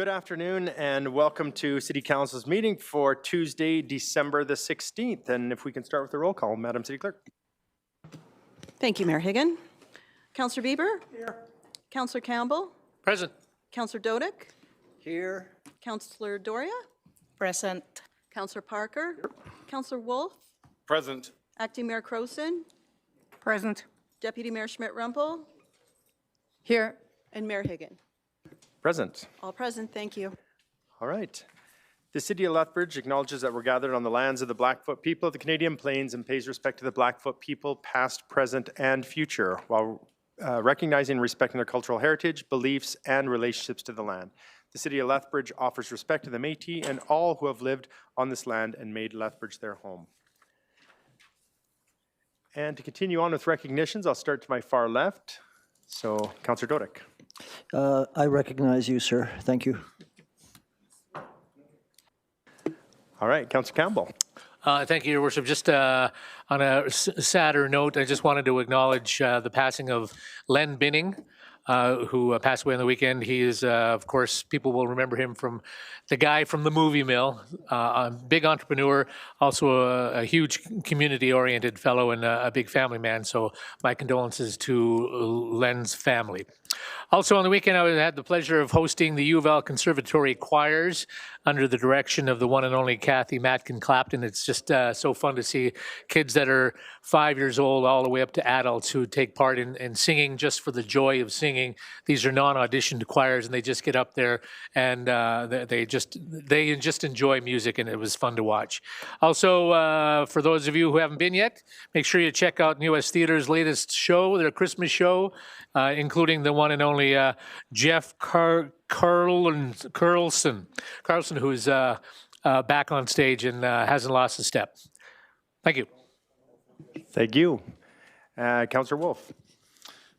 Good afternoon and welcome to City Council's meeting for Tuesday, December the 16th. And if we can start with the roll call, Madam City Clerk. Thank you, Mayor Higgin. Councillor Bieber? Here. Councillor Campbell? Present. Councillor Dodick? Here. Councillor Doria? Present. Councillor Parker? Councillor Wolf? Present. Acting Mayor Crowson? Present. Deputy Mayor Schmidt-Rumpel? Here. And Mayor Higgin. Present. All present, thank you. All right. The City of Lethbridge acknowledges that we're gathered on the lands of the Blackfoot people of the Canadian Plains and pays respect to the Blackfoot people, past, present, and future, while recognizing and respecting their cultural heritage, beliefs, and relationships to the land. The City of Lethbridge offers respect to the Métis and all who have lived on this land and made Lethbridge their home. And to continue on with recognitions, I'll start to my far left. So, Councillor Dodick. I recognize you, sir. Thank you. All right, Councillor Campbell. Thank you, Your Worship. Just on a sadder note, I just wanted to acknowledge the passing of Len Binning, who passed away on the weekend. He is, of course, people will remember him from the guy from the movie mill, a big entrepreneur, also a huge community-oriented fellow and a big family man. So my condolences to Len's family. Also on the weekend, I had the pleasure of hosting the U of L Conservatory Choirs under the direction of the one and only Kathy Matkin-Clapton. It's just so fun to see kids that are 5 years old all the way up to adults who take part in singing just for the joy of singing. These are non-auditioned choirs, and they just get up there and they just enjoy music, and it was fun to watch. Also, for those of you who haven't been yet, make sure you check out US Theatre's latest show, their Christmas show, including the one and only Jeff Carlson, who's back on stage and hasn't lost a step. Thank you. Thank you. Councillor Wolf.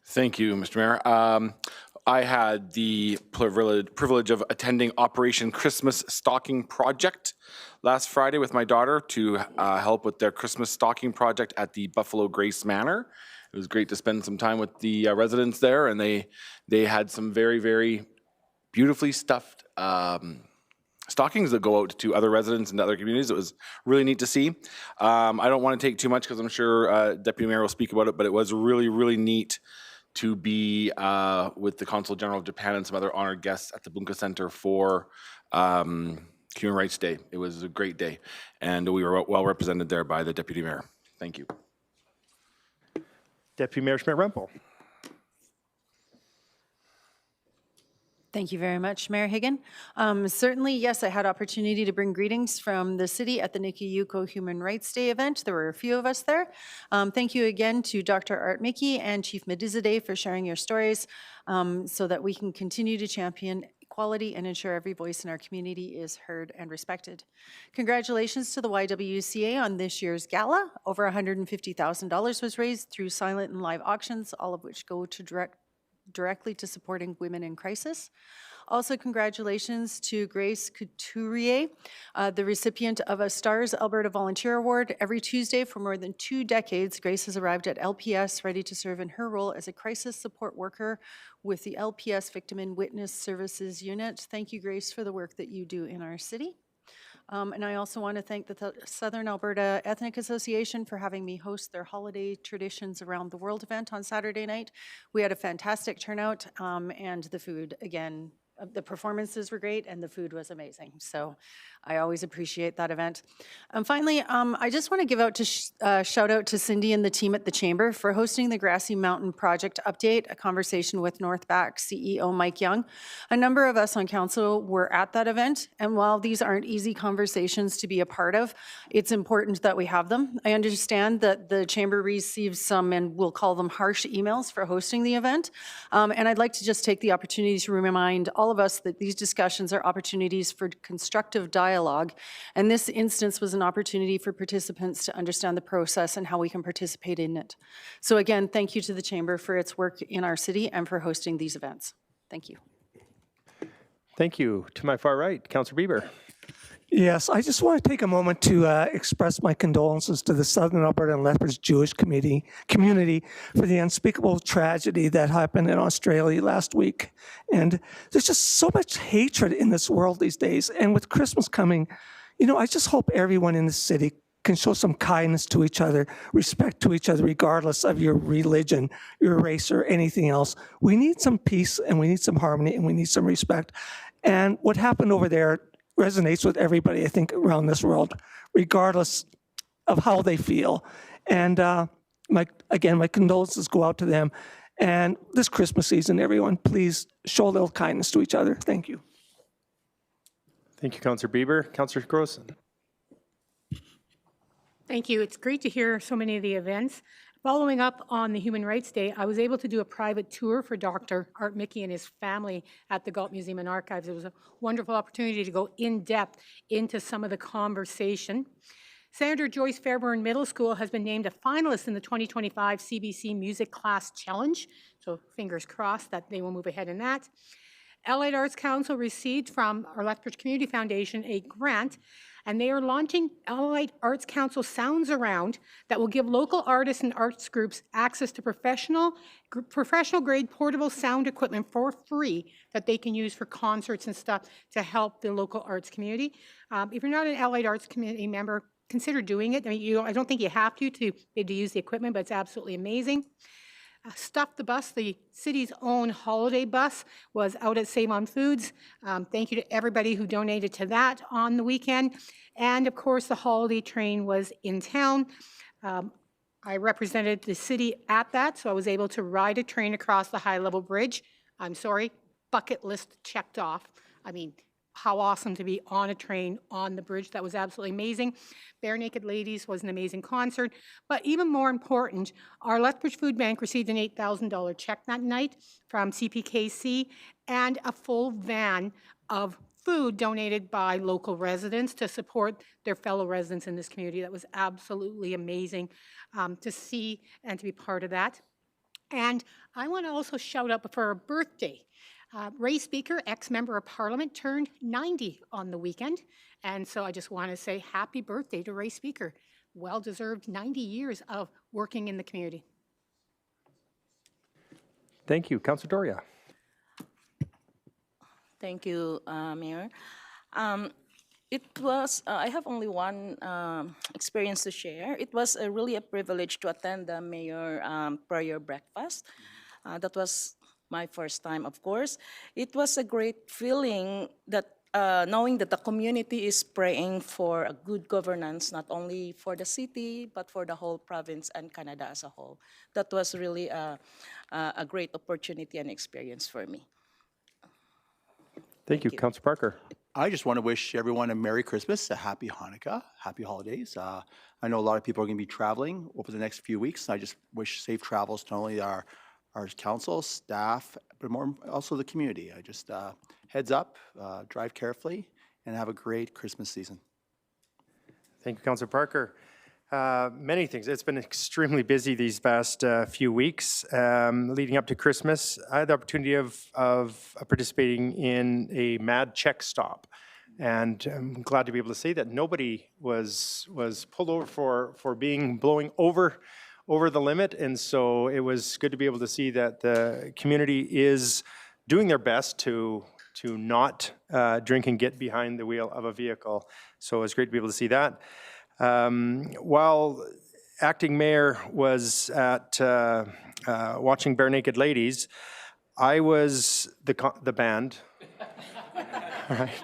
Thank you, Mr. Mayor. I had the privilege of attending Operation Christmas Stocking Project last Friday with my daughter to help with their Christmas stocking project at the Buffalo Grace Manor. It was great to spend some time with the residents there, and they had some very, very beautifully stuffed stockings that go out to other residents and other communities. It was really neat to see. I don't want to take too much because I'm sure Deputy Mayor will speak about it, but it was really, really neat to be with the Consul General of Japan and some other honored guests at the Bunka Center for Human Rights Day. It was a great day, and we were well represented there by the Deputy Mayor. Thank you. Deputy Mayor Schmidt-Rumpel. Thank you very much, Mayor Higgin. Certainly, yes, I had opportunity to bring greetings from the city at the Nikki Yuko Human Rights Day event. There were a few of us there. Thank you again to Dr. Art Mickey and Chief Medizadeh for sharing your stories so that we can continue to champion equality and ensure every voice in our community is heard and respected. Congratulations to the YWCA on this year's gala. Over $150,000 was raised through silent and live auctions, all of which go to directly to supporting women in crisis. Also, congratulations to Grace Couturier, the recipient of a STARS Alberta Volunteer Award. Every Tuesday for more than 2 decades, Grace has arrived at LPS ready to serve in her role as a crisis support worker with the LPS Victim and Witness Services Unit. Thank you, Grace, for the work that you do in our city. And I also want to thank the Southern Alberta Ethnic Association for having me host their Holiday Traditions Around the World event on Saturday night. We had a fantastic turnout, and the food, again, the performances were great and the food was amazing. So I always appreciate that event. Finally, I just want to give out to shout out to Cindy and the team at the Chamber for hosting the Grassy Mountain Project Update, a conversation with Northback CEO Mike Young. A number of us on council were at that event, and while these aren't easy conversations to be a part of, it's important that we have them. I understand that the Chamber received some, and we'll call them harsh emails for hosting the event, and I'd like to just take the opportunity to remind all of us that these discussions are opportunities for constructive dialogue, and this instance was an opportunity for participants to understand the process and how we can participate in it. So again, thank you to the Chamber for its work in our city and for hosting these events. Thank you. Thank you. To my far right, Councillor Bieber. Yes, I just want to take a moment to express my condolences to the Southern Alberta and Lethbridge Jewish community for the unspeakable tragedy that happened in Australia last week. And there's just so much hatred in this world these days. And with Christmas coming, I just hope everyone in the city can show some kindness to each other, respect to each other, regardless of your religion, your race, or anything else. We need some peace, and we need some harmony, and we need some respect. And what happened over there resonates with everybody, I think, around this world, regardless of how they feel. And my condolences go out to them. And this Christmas season, everyone, please show a little kindness to each other. Thank you. Thank you, Councillor Bieber. Councillor Gross. Thank you. It's great to hear so many of the events. Following up on the Human Rights Day, I was able to do a private tour for Dr. Art Mickey and his family at the Galt Museum and Archives. It was a wonderful opportunity to go in depth into some of the conversation. Senator Joyce Fairburn Middle School has been named a finalist in the 2025 CBC Music Class Challenge, so fingers crossed that they will move ahead in that. Allied Arts Council received from our Lethbridge Community Foundation a grant, and they are launching Allied Arts Council Sounds Around that will give local artists and arts groups access to professional grade portable sound equipment for free that they can use for concerts and stuff to help the local arts community. If you're not an Allied Arts Community member, consider doing it. I mean, I don't think you have to use the equipment, but it's absolutely amazing. Stuff the Bus, the city's own holiday bus, was out at Save on Foods. Thank you to everybody who donated to that on the weekend. And of course, the holiday train was in town. I represented the city at that, so I was able to ride a train across the high-level bridge. I'm sorry, bucket list checked off. I mean, how awesome to be on a train on the bridge. That was absolutely amazing. Bare Naked Ladies was an amazing concert. But even more important, our Lethbridge Food Bank received an $8,000 check that night from CPKC and a full van of food donated by local residents to support their fellow residents in this community. That was absolutely amazing to see and to be part of that. And I want to also shout out for a birthday. Ray Speaker, ex-member of Parliament, turned 90 on the weekend. And so I just want to say happy birthday to Ray Speaker. Well-deserved 90 years of working in the community. Thank you. Councillor Doria. Thank you, Mayor. It was, I have only one experience to share. It was really a privilege to attend the Mayor prayer breakfast. That was my first time, of course. It was a great feeling that knowing that the community is praying for a good governance, not only for the city, but for the whole province and Canada as a whole. That was really a great opportunity and experience for me. Thank you. Councillor Parker. I just want to wish everyone a Merry Christmas, a Happy Hanukkah, Happy Holidays. I know a lot of people are going to be traveling over the next few weeks. I just wish safe travels to not only our council, staff, but more also the community. I just heads up, drive carefully, and have a great Christmas season. Thank you, Councillor Parker. Many things. It's been extremely busy these past few weeks leading up to Christmas. I had the opportunity of participating in a mad check stop. And I'm glad to be able to say that nobody was pulled over for blowing over the limit. And so it was good to be able to see that the community is doing their best to not drink and get behind the wheel of a vehicle. So it was great to be able to see that. While acting mayor was at watching Bare Naked Ladies, I was the band. All right.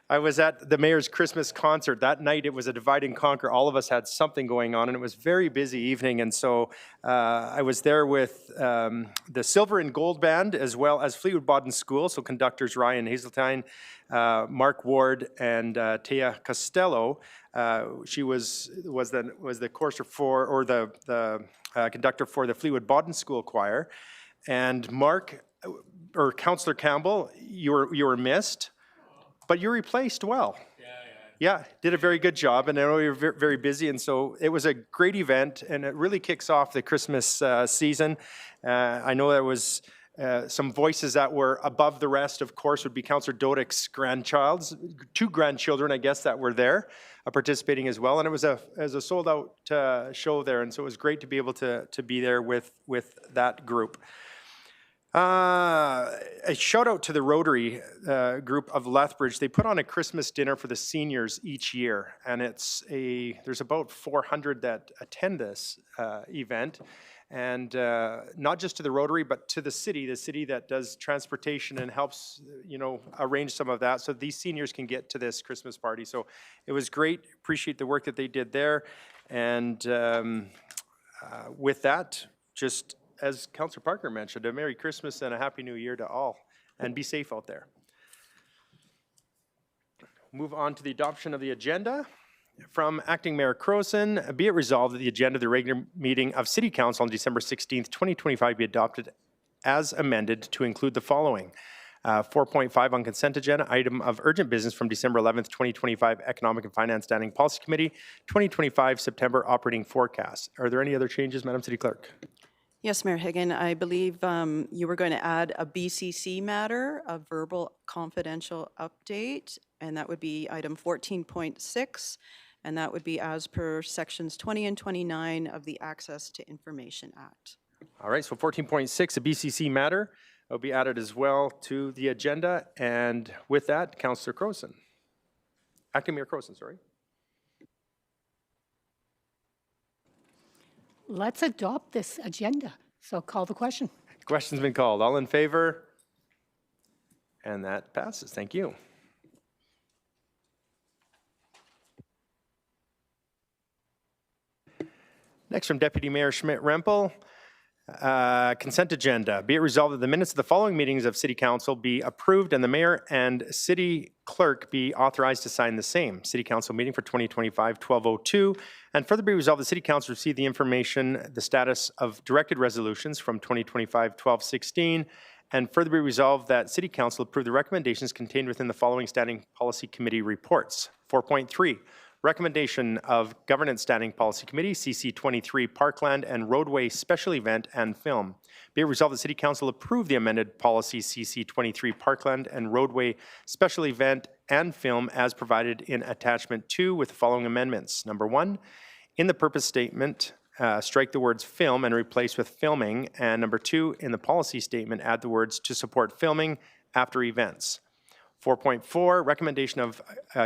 I was at the mayor's Christmas concert. That night it was a divide and conquer. All of us had something going on, and it was a very busy evening. And so I was there with the Silver and Gold Band, as well as Fleetwood Bodden School, so conductors Ryan Hazeltine, Mark Ward, and Tia Costello. She was the chorister for, or the conductor for the Fleetwood Bodden School Choir. And Mark, or Councillor Campbell, you were missed. But you replaced well. Yeah, did a very good job, and I know you're very busy, and so it was a great event, and it really kicks off the Christmas season. I know there was Some voices that were above the rest, of course, would be Councillor Dodick's two grandchildren, I guess, that were there participating as well. And it was a sold-out show there, and so it was great to be able to be there with that group. A shout out to the Rotary group of Lethbridge. They put on a Christmas dinner for the seniors each year, and there's about 400 that attend this event. And not just to the Rotary, but to the city that does transportation and helps, arrange some of that. So these seniors can get to this Christmas party. So it was great. Appreciate the work that they did there. And with that, just as Councillor Parker mentioned, a Merry Christmas and a Happy New Year to all. And be safe out there. Move on to the adoption of the agenda. From Acting Mayor Crowson, be it resolved that the agenda of the regular meeting of City Council on December 16th, 2025 be adopted as amended to include the following. 4.5 on consent agenda, item of urgent business from December 11th, 2025, Economic and Finance Standing Policy Committee, 2025 September operating forecast. Are there any other changes, Madam City Clerk? Yes, Mayor Higgin, I believe you were going to add a BCC matter, a verbal confidential update, and that would be item 14.6, and that would be as per sections 20 and 29 of the Access to Information Act. All right, so 14.6, a BCC matter, will be added as well to the agenda. And with that, Councillor Crowson. Acting Mayor Crowson, sorry. Let's adopt this agenda. So call the question. Question's been called. All in favor? And that passes. Thank you. Next from Deputy Mayor Schmidt-Rempel, consent agenda. Be it resolved that the minutes of the following meetings of City Council be approved and the Mayor and City Clerk be authorized to sign the same. City Council meeting for 2025-1202. And further be resolved the City Council receive the information, the status of directed resolutions from 2025-1216. And further be resolved that City Council approve the recommendations contained within the following Standing Policy Committee reports. 4.3. Recommendation of Governance Standing Policy Committee, CC23 Parkland and Roadway Special Event and Film. Be it resolved the City Council approve the amended policy CC23 Parkland and Roadway Special Event and Film as provided in Attachment 2 with the following amendments. Number 1, in the purpose statement, strike the words film and replace with filming. And number 2, in the policy statement, add the words to support filming after events. 4.4, recommendation of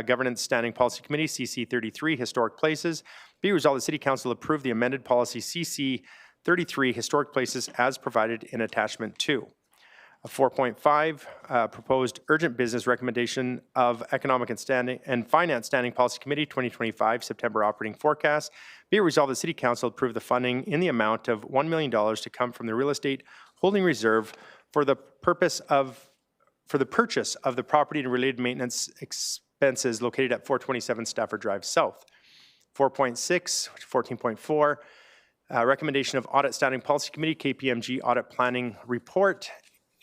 Governance Standing Policy Committee, CC33, Historic Places. Be resolved the City Council approve the amended policy CC33, Historic Places as provided in Attachment 2. 4.5, proposed urgent business recommendation of Economic and Finance Standing Policy Committee, 2025 September operating forecast. Be it resolved the City Council approve the funding in the amount of $1 million to come from the Real Estate Holding Reserve for the purchase of the property and related maintenance expenses located at 427 Stafford Drive South. 4.6, 14.4, recommendation of Audit Standing Policy Committee, KPMG Audit Planning Report,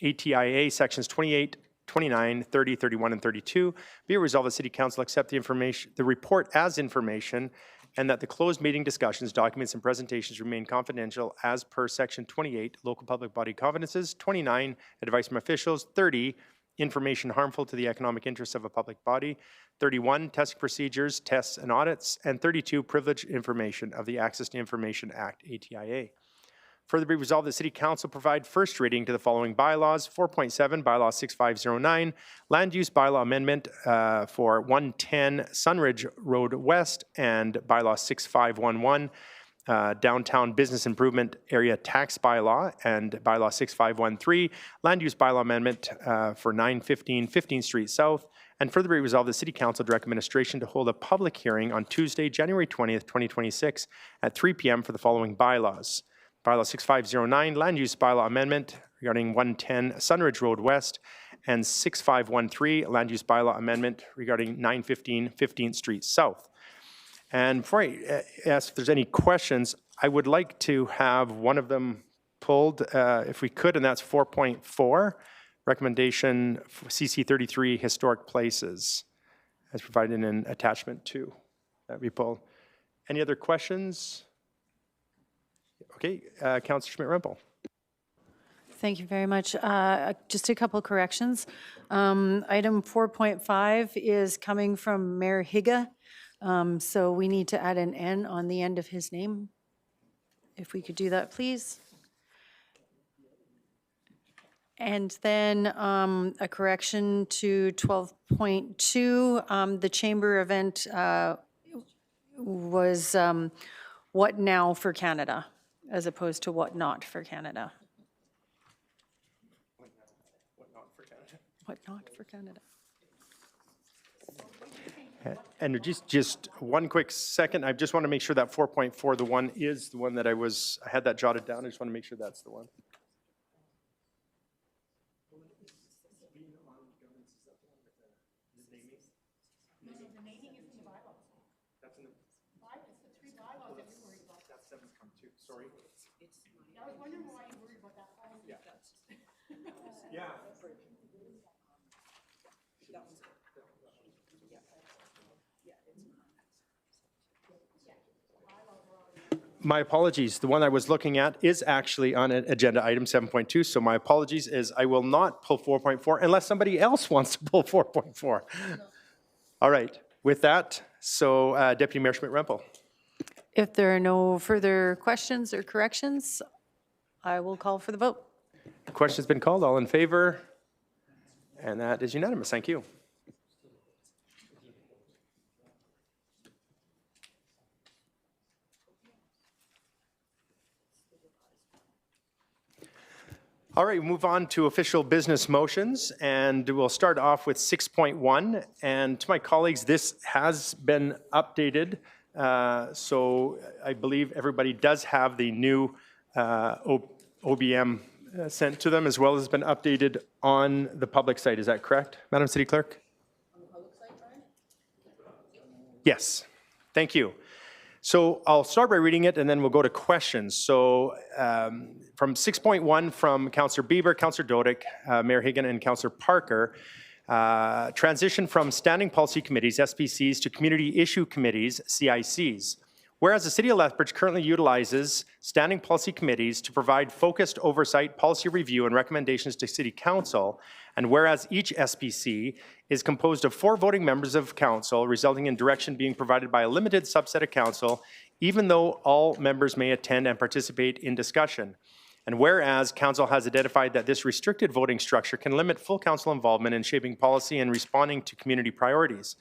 ATIA Sections 28, 29, 30, 31, and 32. Be it resolved the City Council accept the report as information, and that the closed meeting discussions, documents, and presentations remain confidential as per Section 28, Local Public Body Confidences, 29, advice from officials, 30, information harmful to the economic interests of a public body, 31, testing procedures, tests, and audits, and 32, privileged information of the Access to Information Act, ATIA. Further be resolved, the City Council provide first reading to the following bylaws. 4.7, Bylaw 6509, Land Use Bylaw Amendment for 110 Sunridge Road West, and Bylaw 6511, Downtown Business Improvement Area Tax Bylaw, and Bylaw 6513, Land Use Bylaw Amendment for 915 15th Street South. And further be resolved, the City Council direct administration to hold a public hearing on Tuesday, January 20th, 2026 at 3 p.m. for the following bylaws. Bylaw 6509, Land Use Bylaw Amendment regarding 110 Sunridge Road West, and 6513, Land Use Bylaw Amendment regarding 915 15th Street South. And before I ask if there's any questions, I would like to have one of them pulled, if we could, and that's 4.4, recommendation CC33 Historic Places, as provided in Attachment 2. That we pulled. Any other questions? Okay, Councillor Schmidt-Rempel. Thank you very much. Just a couple corrections. Item 4.5 is coming from Mayor Higa, so we need to add an N on the end of his name. If we could do that, please. And then a correction to 12.2, the chamber event was what now for Canada, as opposed to what not for Canada. What not for Canada? And just one quick second, I just want to make sure that 4.4, the one is the one that I had that jotted down. I just want to make sure that's the one. Sorry. I was wondering why you worried about that. Yeah. My apologies. The one I was looking at is actually on agenda item 7.2. So my apologies is I will not pull 4.4 unless somebody else wants to pull 4.4. All right. With that, so Deputy Mayor Schmidt-Rempel. If there are no further questions or corrections, I will call for the vote. The question's been called. All in favor? And that is unanimous. Thank you. All right, move on to official business motions, and we'll start off with 6.1. And to my colleagues, this has been updated. So I believe everybody does have the new OBM sent to them, as well as been updated on the public site. Is that correct, Madam City Clerk? On the public site, Brian? Yes. Thank you. So I'll start by reading it, and then we'll go to questions. So from 6.1 from Councillor Bieber, Councillor Dodick, Mayor Higgin, and Councillor Parker, transition from standing policy committees, SPCs, to community issue committees, CICs. Whereas the City of Lethbridge currently utilizes standing policy committees to provide focused oversight, policy review, and recommendations to City Council, and whereas each SPC is composed of 4 voting members of Council, resulting in direction being provided by a limited subset of Council, even though all members may attend and participate in discussion. And whereas Council has identified that this restricted voting structure can limit full Council involvement in shaping policy and responding to community priorities.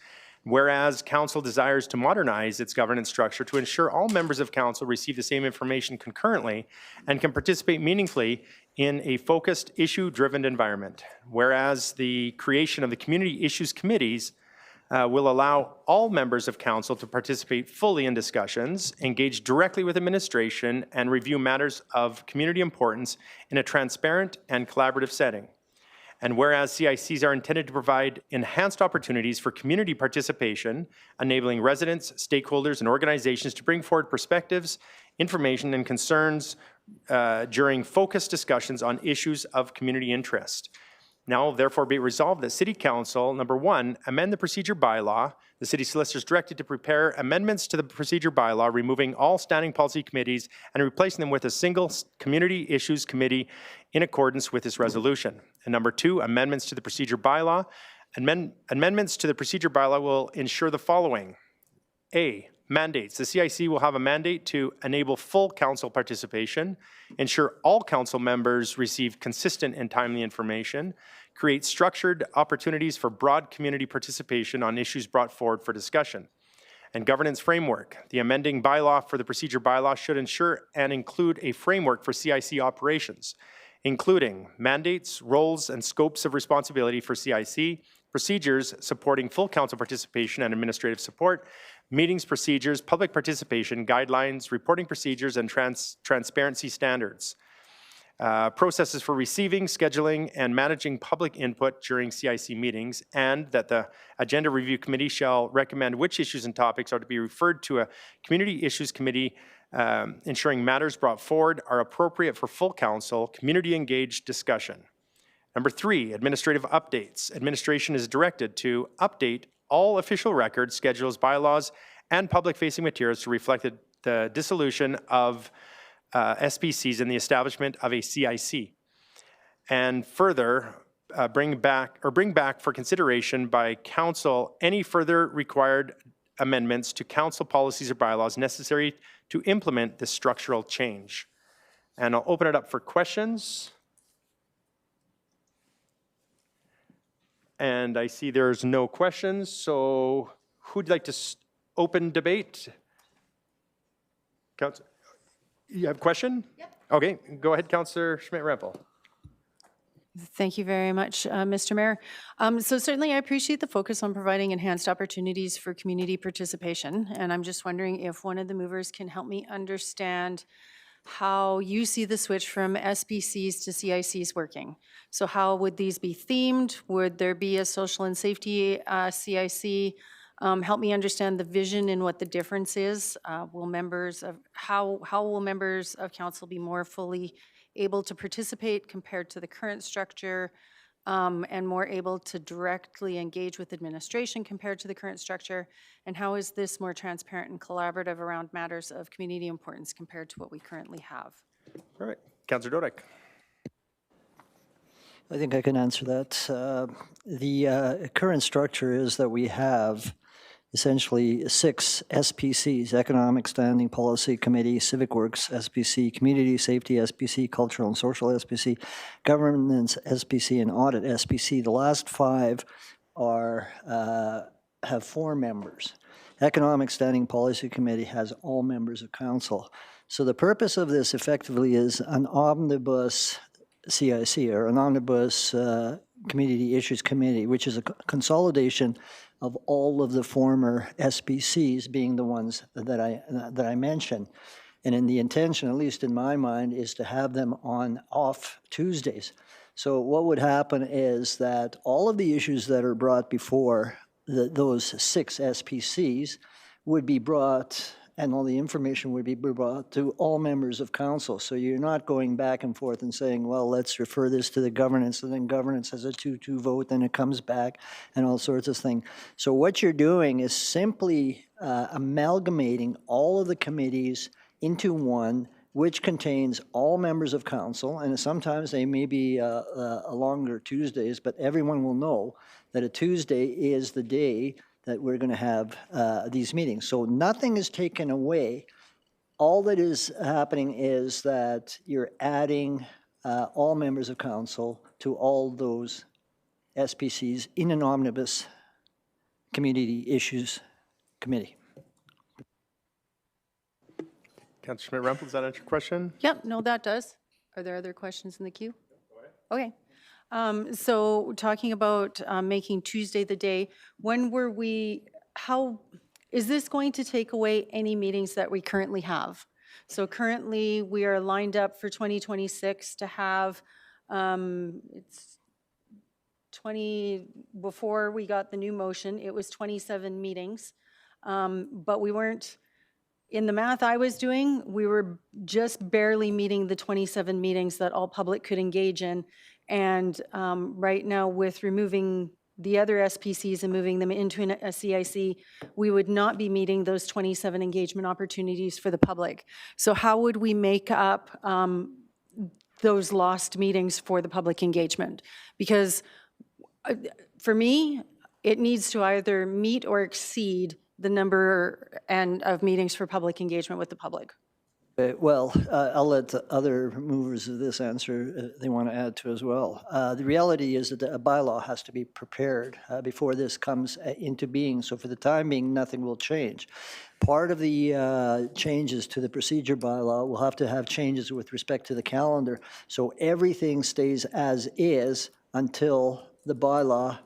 Whereas Council desires to modernize its governance structure to ensure all members of Council receive the same information concurrently and can participate meaningfully in a focused, issue-driven environment. Whereas the creation of the Community Issues Committees will allow all members of Council to participate fully in discussions, engage directly with administration, and review matters of community importance in a transparent and collaborative setting. And whereas CICs are intended to provide enhanced opportunities for community participation, enabling residents, stakeholders, and organizations to bring forward perspectives, information, and concerns during focused discussions on issues of community interest. Now, therefore, be it resolved that City Council, number 1, amend the procedure bylaw. The City Solicitor is directed to prepare amendments to the procedure bylaw, removing all standing policy committees and replacing them with a single Community Issues Committee in accordance with this resolution. And number 2, amendments to the procedure bylaw. Amendments to the procedure bylaw will ensure the following. A, mandates. The CIC will have a mandate to enable full Council participation, ensure all Council members receive consistent and timely information, create structured opportunities for broad community participation on issues brought forward for discussion. And governance framework. The amending bylaw for the procedure bylaw should ensure and include a framework for CIC operations, including mandates, roles, and scopes of responsibility for CIC, procedures supporting full Council participation and administrative support, meetings procedures, public participation, guidelines, reporting procedures, and transparency standards. Processes for receiving, scheduling, and managing public input during CIC meetings, and that the Agenda Review Committee shall recommend which issues and topics are to be referred to a Community Issues Committee, ensuring matters brought forward are appropriate for full Council, community-engaged discussion. Number 3, administrative updates. Administration is directed to update all official records, schedules, bylaws, and public-facing materials to reflect the dissolution of SPCs and the establishment of a CIC. And further, bring back for consideration by council any further required amendments to council policies or bylaws necessary to implement this structural change. And I'll open it up for questions. And I see there's no questions, so who'd like to open debate? Council, you have a question? Yep. Okay, go ahead, Councillor Schmidt-Rempel. Thank you very much, Mr. Mayor. So certainly I appreciate the focus on providing enhanced opportunities for community participation. And I'm just wondering if one of the movers can help me understand how you see the switch from SPCs to CICs working. So how would these be themed? Would there be a social and safety CIC? Help me understand the vision and what the difference is. How will members of council be more fully able to participate compared to the current structure, and more able to directly engage with administration compared to the current structure? And how is this more transparent and collaborative around matters of community importance compared to what we currently have? All right, Councillor Dodek. I think I can answer that. The current structure is that we have essentially 6 SPCs: Economic Standing Policy Committee, Civic Works SPC, Community Safety SPC, Cultural and Social SPC, Governance SPC, and Audit SPC. The last 5 have 4 members. Economic Standing Policy Committee has all members of council. So the purpose of this effectively is an omnibus CIC, or an omnibus Community Issues Committee, which is a consolidation of all of the former SPCs, being the ones that I mentioned. And in the intention, at least in my mind, is to have them on off Tuesdays. So what would happen is that all of the issues that are brought before those 6 SPCs would be brought, and all the information would be brought to all members of council. So you're not going back and forth and saying, well, let's refer this to the governance, and then governance has a 2-2 vote, then it comes back, and all sorts of things. So what you're doing is simply amalgamating all of the committees into one, which contains all members of council, and sometimes they may be a longer Tuesdays, but everyone will know that a Tuesday is the day that we're going to have these meetings. So nothing is taken away. All that is happening is that you're adding all members of council to all those SPCs in an omnibus Community Issues Committee. Councillor Schmidt-Rempel, does that answer your question? Yep, no, that does. Are there other questions in the queue? Okay. So talking about making Tuesday the day, how is this going to take away any meetings that we currently have? So currently we are lined up for 2026 to have, it's 20, before we got the new motion, it was 27 meetings. But we weren't, in the math I was doing, we were just barely meeting the 27 meetings that all public could engage in. And right now, with removing the other SPCs and moving them into a CIC, we would not be meeting those 27 engagement opportunities for the public. So how would we make up those lost meetings for the public engagement? Because for me, it needs to either meet or exceed the number of meetings for public engagement with the public. Well, I'll let the other movers of this answer they want to add to as well. The reality is that a bylaw has to be prepared before this comes into being. So for the time being, nothing will change. Part of the changes to the procedure bylaw will have to have changes with respect to the calendar. So everything stays as is until the bylaw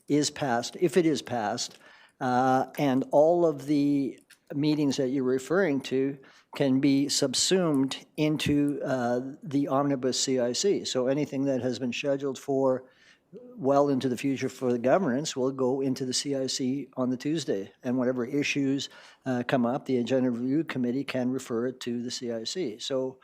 is passed, if it is passed. And all of the meetings that you're referring to can be subsumed into the omnibus CIC. So anything that has been scheduled for well into the future for the governance will go into the CIC on the Tuesday. And whatever issues come up, the Agenda Review Committee can refer it to the CIC. So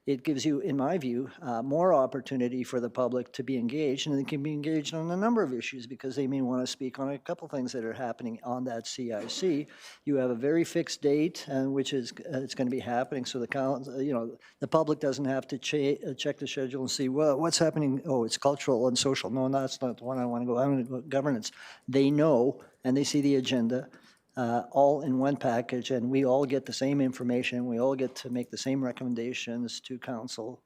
it gives you, in my view, more opportunity for the public to be engaged, and they can be engaged on a number of issues because they may want to speak on a couple things that are happening on that CIC. You have a very fixed date, which is it's going to be happening, so the public doesn't have to check the schedule and see, well, what's happening? Oh, it's cultural and social. No, that's not the one I want to go. I want to go governance. They know, and they see the agenda. All in one package, and we all get the same information. We all get to make the same recommendations to council.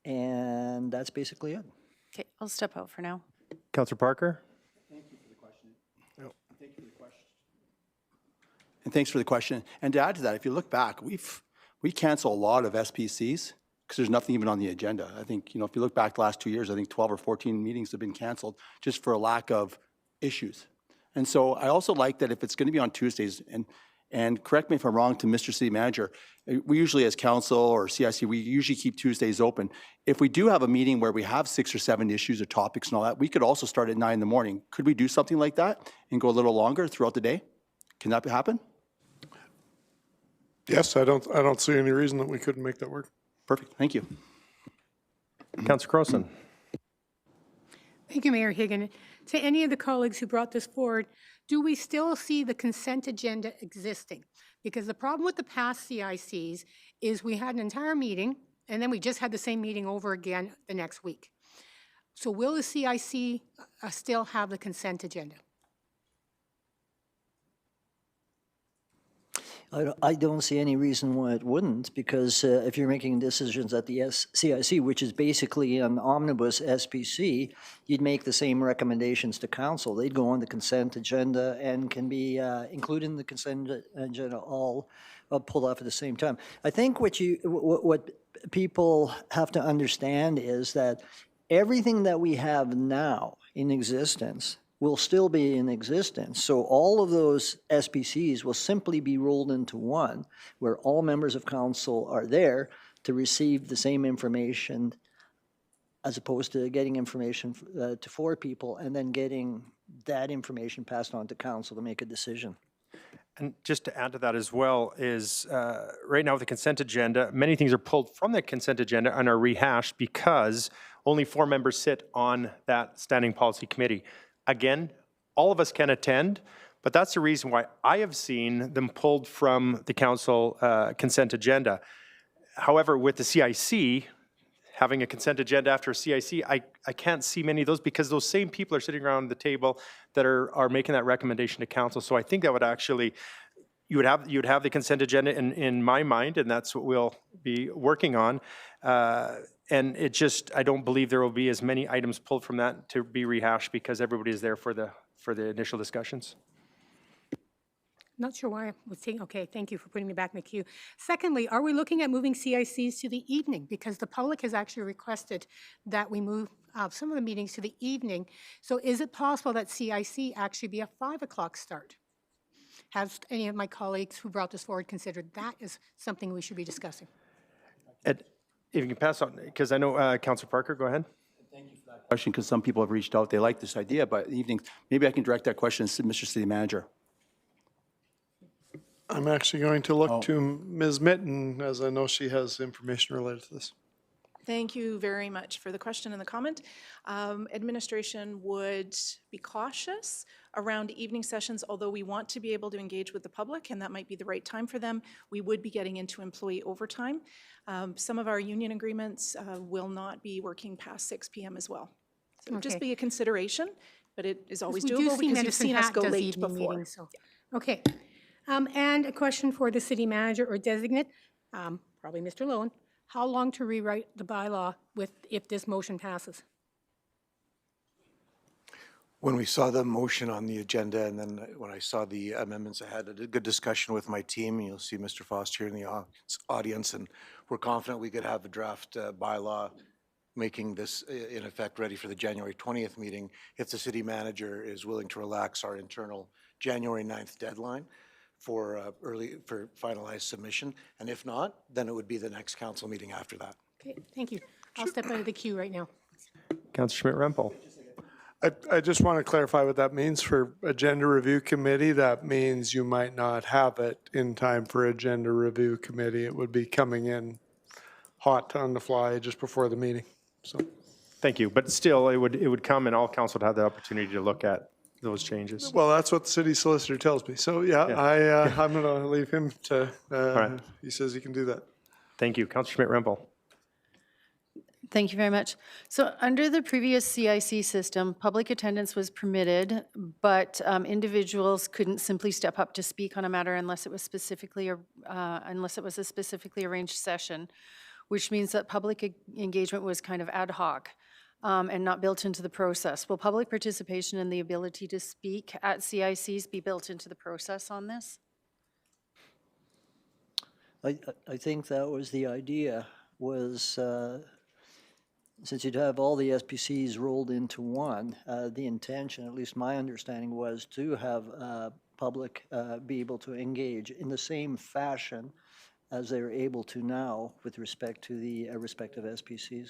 And that's basically it. Okay, I'll step out for now. Councillor Parker? And thanks for the question. And to add to that, if you look back, we cancel a lot of SPCs because there's nothing even on the agenda. I think, if you look back the last 2 years, I think 12 or 14 meetings have been canceled just for a lack of issues. And so I also like that if it's going to be on Tuesdays, and correct me if I'm wrong to Mr. City Manager, we usually as council or CIC, we usually keep Tuesdays open. If we do have a meeting where we have 6 or 7 issues or topics and all that, we could also start at 9 in the morning. Could we do something like that and go a little longer throughout the day? Can that happen? Yes, I don't see any reason that we couldn't make that work. Perfect, thank you. Councillor Crowson? Thank you, Mayor Higgin. To any of the colleagues who brought this forward, do we still see the consent agenda existing? Because the problem with the past CICs is we had an entire meeting, and then we just had the same meeting over again the next week. So will the CIC still have the consent agenda? I don't see any reason why it wouldn't, because if you're making decisions at the CIC, which is basically an omnibus SPC, you'd make the same recommendations to council. They'd go on the consent agenda and can be included in the consent agenda all pulled off at the same time. I think what people have to understand is that everything that we have now in existence will still be in existence. So all of those SPCs will simply be rolled into one, where all members of council are there to receive the same information, as opposed to getting information to 4 people and then getting that information passed on to council to make a decision. And just to add to that as well is right now with the consent agenda, many things are pulled from the consent agenda and are rehashed because only 4 members sit on that standing policy committee. Again, all of us can attend, but that's the reason why I have seen them pulled from the council consent agenda. However, with the CIC, having a consent agenda after a CIC, I can't see many of those because those same people are sitting around the table that are making that recommendation to council. So I think that would actually, you would have the consent agenda in my mind, and that's what we'll be working on. And it just, I don't believe there will be as many items pulled from that to be rehashed because everybody is there for the initial discussions. Not sure why I was saying, okay, thank you for putting me back in the queue. Secondly, are we looking at moving CICs to the evening? Because the public has actually requested that we move some of the meetings to the evening. So is it possible that CIC actually be a 5 o'clock start? Have any of my colleagues who brought this forward considered that is something we should be discussing? If you can pass on, because I know Councillor Parker, go ahead. Thank you for that question, because some people have reached out, they like this idea, but in the evening, maybe I can direct that question to Mr. City Manager. I'm actually going to look to Ms. Mitten, as I know she has information related to this. Thank you very much for the question and the comment. Administration would be cautious around evening sessions, although we want to be able to engage with the public, and that might be the right time for them. We would be getting into employee overtime. Some of our union agreements will not be working past 6 p.m. as well. So just Okay. be a consideration, but it is always We do doable see because you've Medicine seen us Hat go does late evening before. meetings, so- Okay. And a question for the city manager or designate, probably Mr. Lowen. How long to rewrite the bylaw if this motion passes? When we saw the motion on the agenda and then when I saw the amendments, I had a good discussion with my team. You'll see Mr. Foster here in the audience, and we're confident we could have a draft bylaw making this in effect ready for the January 20th meeting if the city manager is willing to relax our internal January 9th deadline for finalized submission. And if not, then it would be the next council meeting after that. Okay, thank you. I'll step out of the queue right now. Councillor Schmidt-Rempel. I just want to clarify what that means for Agenda Review Committee. That means you might not have it in time for Agenda Review Committee. It would be coming in hot on the fly just before the meeting, so. Thank you, but still, it would come and all council would have the opportunity to look at those changes. Well, that's what the city solicitor tells me. So, yeah, I'm going to leave him to, right. he says he can do that. Thank you. Councillor Schmidt-Rempel. Thank you very much. So under the previous CIC system, public attendance was permitted, but individuals couldn't simply step up to speak on a matter unless it was a specifically arranged session, which means that public engagement was kind of ad hoc and not built into the process. Will public participation and the ability to speak at CICs be built into the process on this? I think that was the idea, was since you'd have all the SPCs rolled into one, the intention, at least my understanding, was to have public be able to engage in the same fashion as they're able to now with respect to the respective SPCs.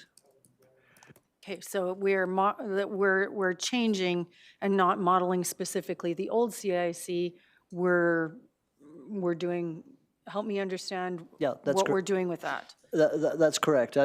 Okay, so we're changing and not modeling specifically. The old CIC, we're doing, help me understand what we're doing with that. That's correct.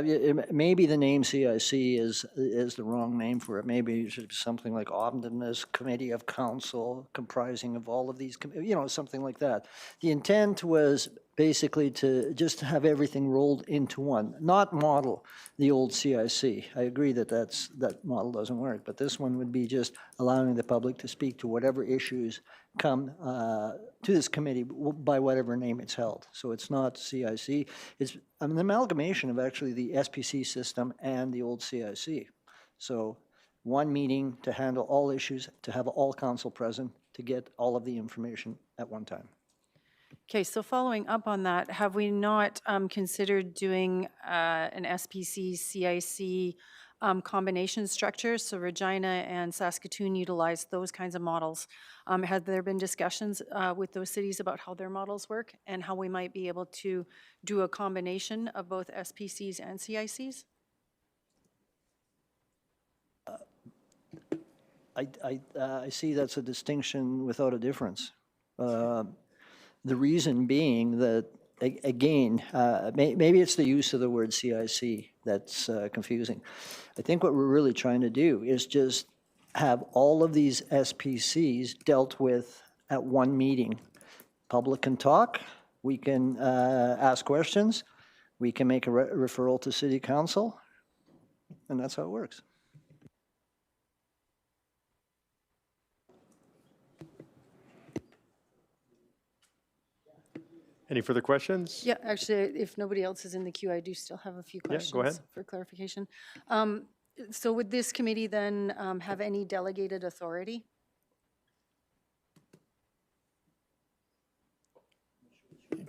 Maybe the name CIC is the wrong name for it. Maybe it should be something like Omnibus Committee of Council, comprising of all of these, something like that. The intent was basically to just have everything rolled into one, not model the old CIC. I agree that that model doesn't work, but this one would be just allowing the public to speak to whatever issues come to this committee by whatever name it's held. So it's not CIC. It's an amalgamation of actually the SPC system and the old CIC. So one meeting to handle all issues, to have all council present, to get all of the information at one time. Okay, so following up on that, have we not considered doing an SPC CIC combination structure? So Regina and Saskatoon utilize those kinds of models. Have there been discussions with those cities about how their models work and how we might be able to do a combination of both SPCs and CICs? I see that's a distinction without a difference. The reason being that, again, maybe it's the use of the word CIC that's confusing. I think what we're really trying to do is just have all of these SPCs dealt with at one meeting. Public can talk, we can ask questions, we can make a referral to City Council, and that's how it works. Any further questions? Yeah, actually, if nobody else is in the queue, I do still have a few questions go ahead. for clarification. So would this committee then have any delegated authority?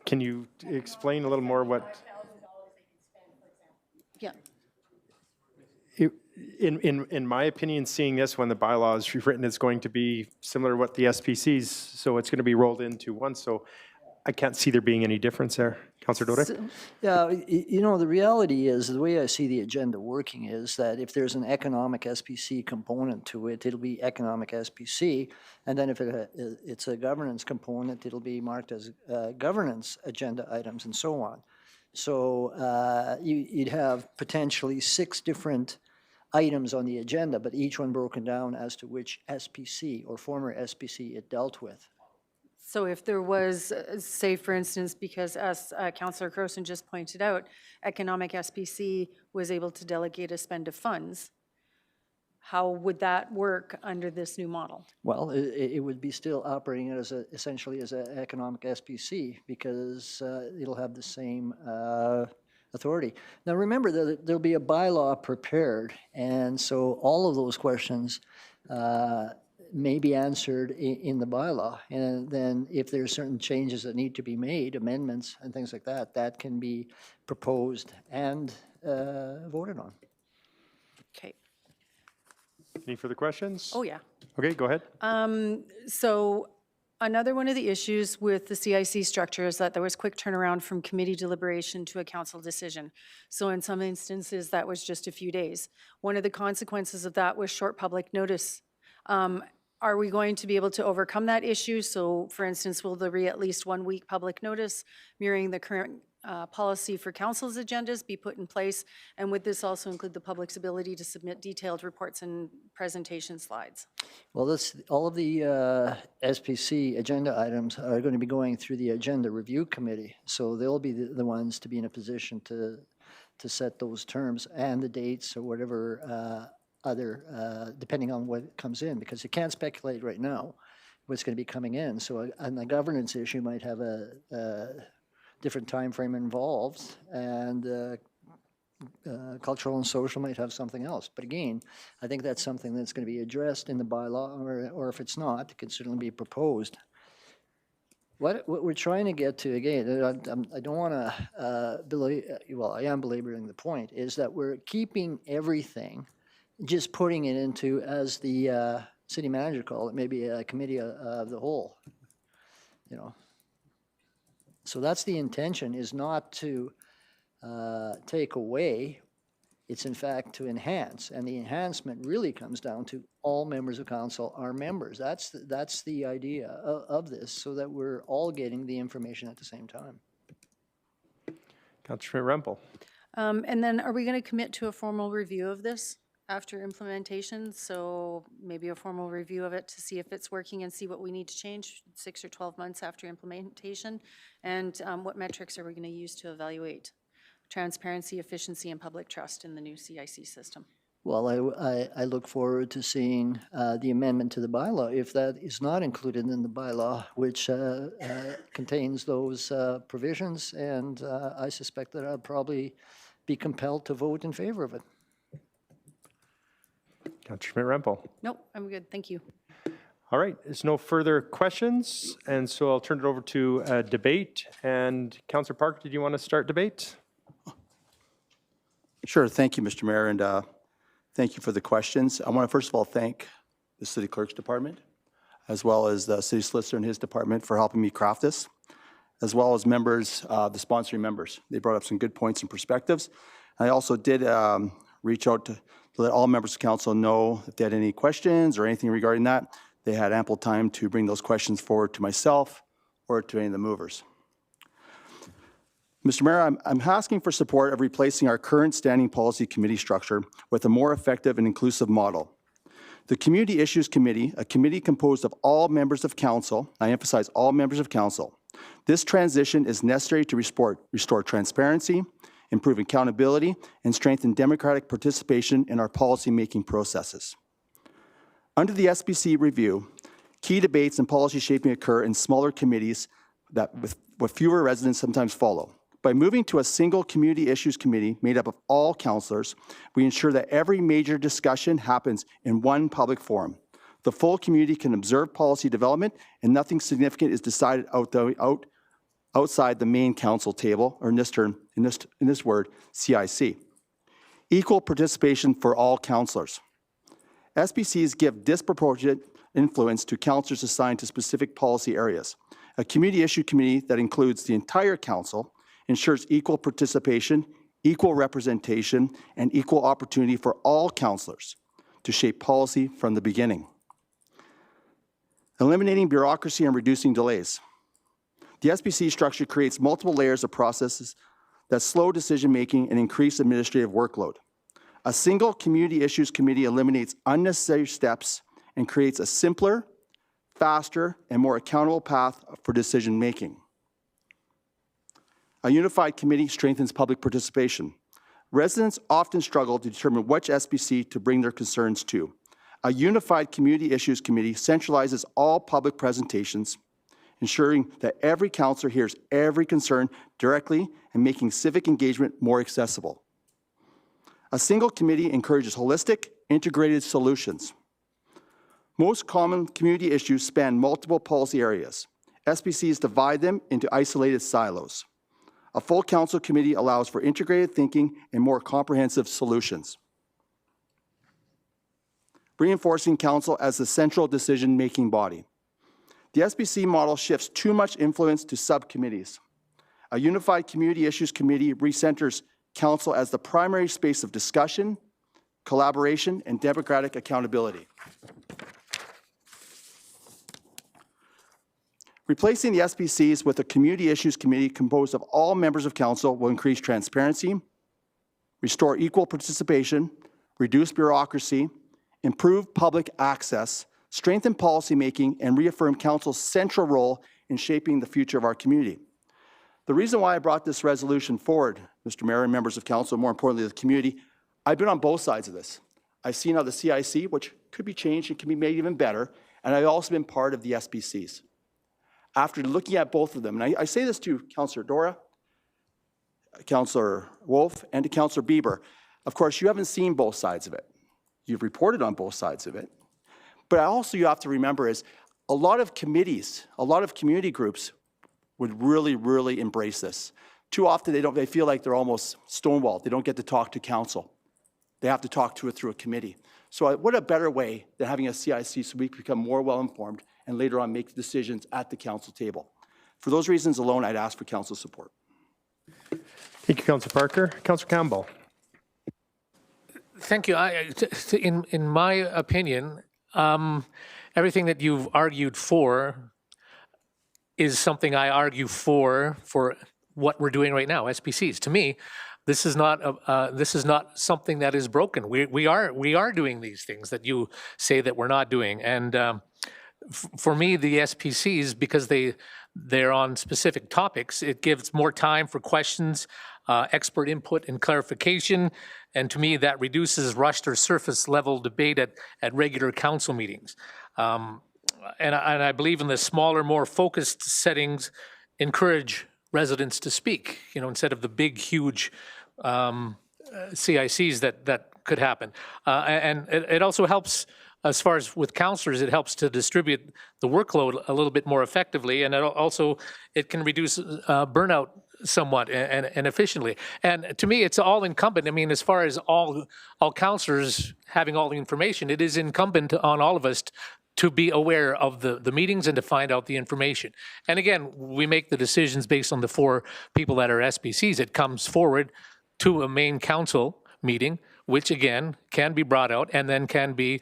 Can you explain a little more what? Yeah. In my opinion, seeing this, when the bylaw is rewritten, it's going to be similar to what the SPCs, so it's going to be rolled into one. So I can't see there being any difference there. Councillor Dore? Yeah, the reality is, the way I see the agenda working is that if there's an economic SPC component to it, it'll be economic SPC. And then if it's a governance component, it'll be marked as governance agenda items and so on. So you'd have potentially 6 different items on the agenda, but each one broken down as to which SPC or former SPC it dealt with. So if there was, say, for instance, because as Councillor Croson just pointed out, economic SPC was able to delegate a spend of funds, how would that work under this new model? Well, it would be still operating as essentially as an economic SPC because it'll have the same authority. Now remember that there'll be a bylaw prepared, and so all of those questions may be answered in the bylaw. And then if there's certain changes that need to be made, amendments and things like that, that can be proposed and voted on. Okay. Any further questions? Oh, yeah. Okay, go ahead. So another one of the issues with the CIC structure is that there was quick turnaround from committee deliberation to a council decision. So in some instances, that was just a few days. One of the consequences of that was short public notice. Are we going to be able to overcome that issue? So for instance, will there be at least 1 week public notice mirroring the current policy for council's agendas be put in place? And would this also include the public's ability to submit detailed reports and presentation slides? Well, all of the SPC agenda items are going to be going through the Agenda Review Committee. So they'll be the ones to be in a position to set those terms and the dates or whatever depending on what comes in, because you can't speculate right now what's going to be coming in. So on the governance issue might have a different time frame involved, and cultural and social might have something else. But again, I think that's something that's going to be addressed in the bylaw, or if it's not, it can certainly be proposed. What we're trying to get to, again, I don't want to, I am belaboring the point, is that we're keeping everything, just putting it into, as the city manager called it, maybe a committee of the whole, you know. So that's the intention, is not to take away, it's in fact to enhance. And the enhancement really comes down to all members of council are members. That's the idea of this, so that we're all getting the information at the same time. Councillor Rempel. And then are we going to commit to a formal review of this after implementation? So maybe a formal review of it to see if it's working and see what we need to change 6 or 12 months after implementation? And what metrics are we going to use to evaluate transparency, efficiency, and public trust in the new CIC system? Well, I look forward to seeing the amendment to the bylaw, if that is not included in the bylaw, which contains those provisions, and I suspect that I'll probably be compelled to vote in favor of it. Councillor Rempel. Nope, I'm good, thank you. All right, there's no further questions, and so I'll turn it over to debate. And Councillor Park, did you want to start debate? Sure, thank you, Mr. Mayor, and thank you for the questions. I want to first of all thank the City Clerk's Department, as well as the City Solicitor and his department for helping me craft this, as well as members, the sponsoring members. They brought up some good points and perspectives. I also did reach out to let all members of council know if they had any questions or anything regarding that. They had ample time to bring those questions forward to myself or to any of the movers. Mr. Mayor, I'm asking for support of replacing our current Standing Policy Committee structure with a more effective and inclusive model. The Community Issues Committee, a committee composed of all members of council, I emphasize all members of council. This transition is necessary to restore transparency, improve accountability, and strengthen democratic participation in our policy-making processes. Under the SPC review, key debates and policy shaping occur in smaller committees that with fewer residents sometimes follow. By moving to a single Community Issues Committee made up of all councillors, we ensure that every major discussion happens in one public forum. The full community can observe policy development, and nothing significant is decided outside the main council table, or in this word, CIC. Equal participation for all councillors. SPCs give disproportionate influence to councillors assigned to specific policy areas. A Community Issue Committee that includes the entire council ensures equal participation, equal representation, and equal opportunity for all councillors to shape policy from the beginning. Eliminating bureaucracy and reducing delays. The SPC structure creates multiple layers of processes that slow decision-making and increase administrative workload. A single Community Issues Committee eliminates unnecessary steps and creates a simpler, faster, and more accountable path for decision-making. A unified committee strengthens public participation. Residents often struggle to determine which SPC to bring their concerns to. A unified Community Issues Committee centralizes all public presentations, ensuring that every councillor hears every concern directly and making civic engagement more accessible. A single committee encourages holistic, integrated solutions. Most common community issues span multiple policy areas. SPCs divide them into isolated silos. A full council committee allows for integrated thinking and more comprehensive solutions. Reinforcing council as the central decision-making body. The SPC model shifts too much influence to subcommittees. A unified Community Issues Committee recenters council as the primary space of discussion, collaboration, and democratic accountability. Replacing the SPCs with a Community Issues Committee composed of all members of council will increase transparency, restore equal participation, reduce bureaucracy, improve public access, strengthen policymaking, and reaffirm council's central role in shaping the future of our community. The reason why I brought this resolution forward, Mr. Mayor and members of council, more importantly the community, I've been on both sides of this. I've seen how the CIC, which could be changed and can be made even better, and I've also been part of the SPCs. After looking at both of them, and I say this to Councillor Dora, Councillor Wolf, and to Councillor Bieber, of course, you haven't seen both sides of it. You've reported on both sides of it. But also you have to remember is a lot of committees, a lot of community groups would really, really embrace this. Too often they feel like they're almost stonewalled. They don't get to talk to council. They have to talk to it through a committee. So what a better way than having a CIC so we can become more well-informed and later on make decisions at the council table. For those reasons alone, I'd ask for council support. Thank you, Councillor Parker. Councillor Campbell. Thank you. In my opinion, everything that you've argued for is something I argue for what we're doing right now, SPCs. To me, this is not something that is broken. We are doing these things that you say that we're not doing, and for me, the SPCs, because they're on specific topics, it gives more time for questions, expert input and clarification, and to me, that reduces rushed or surface level debate at regular council meetings. And I believe in the smaller, more focused settings encourage residents to speak, instead of the big, huge CICs that could happen. And it also helps, as far as with councillors, it helps to distribute the workload a little bit more effectively, and it can reduce burnout somewhat and efficiently. And to me, it's all incumbent. I mean, as far as all councillors having all the information, it is incumbent on all of us to be aware of the meetings and to find out the information. And again, we make the decisions based on the 4 people that are SPCs. It comes forward to a main council meeting, which again can be brought out and then can be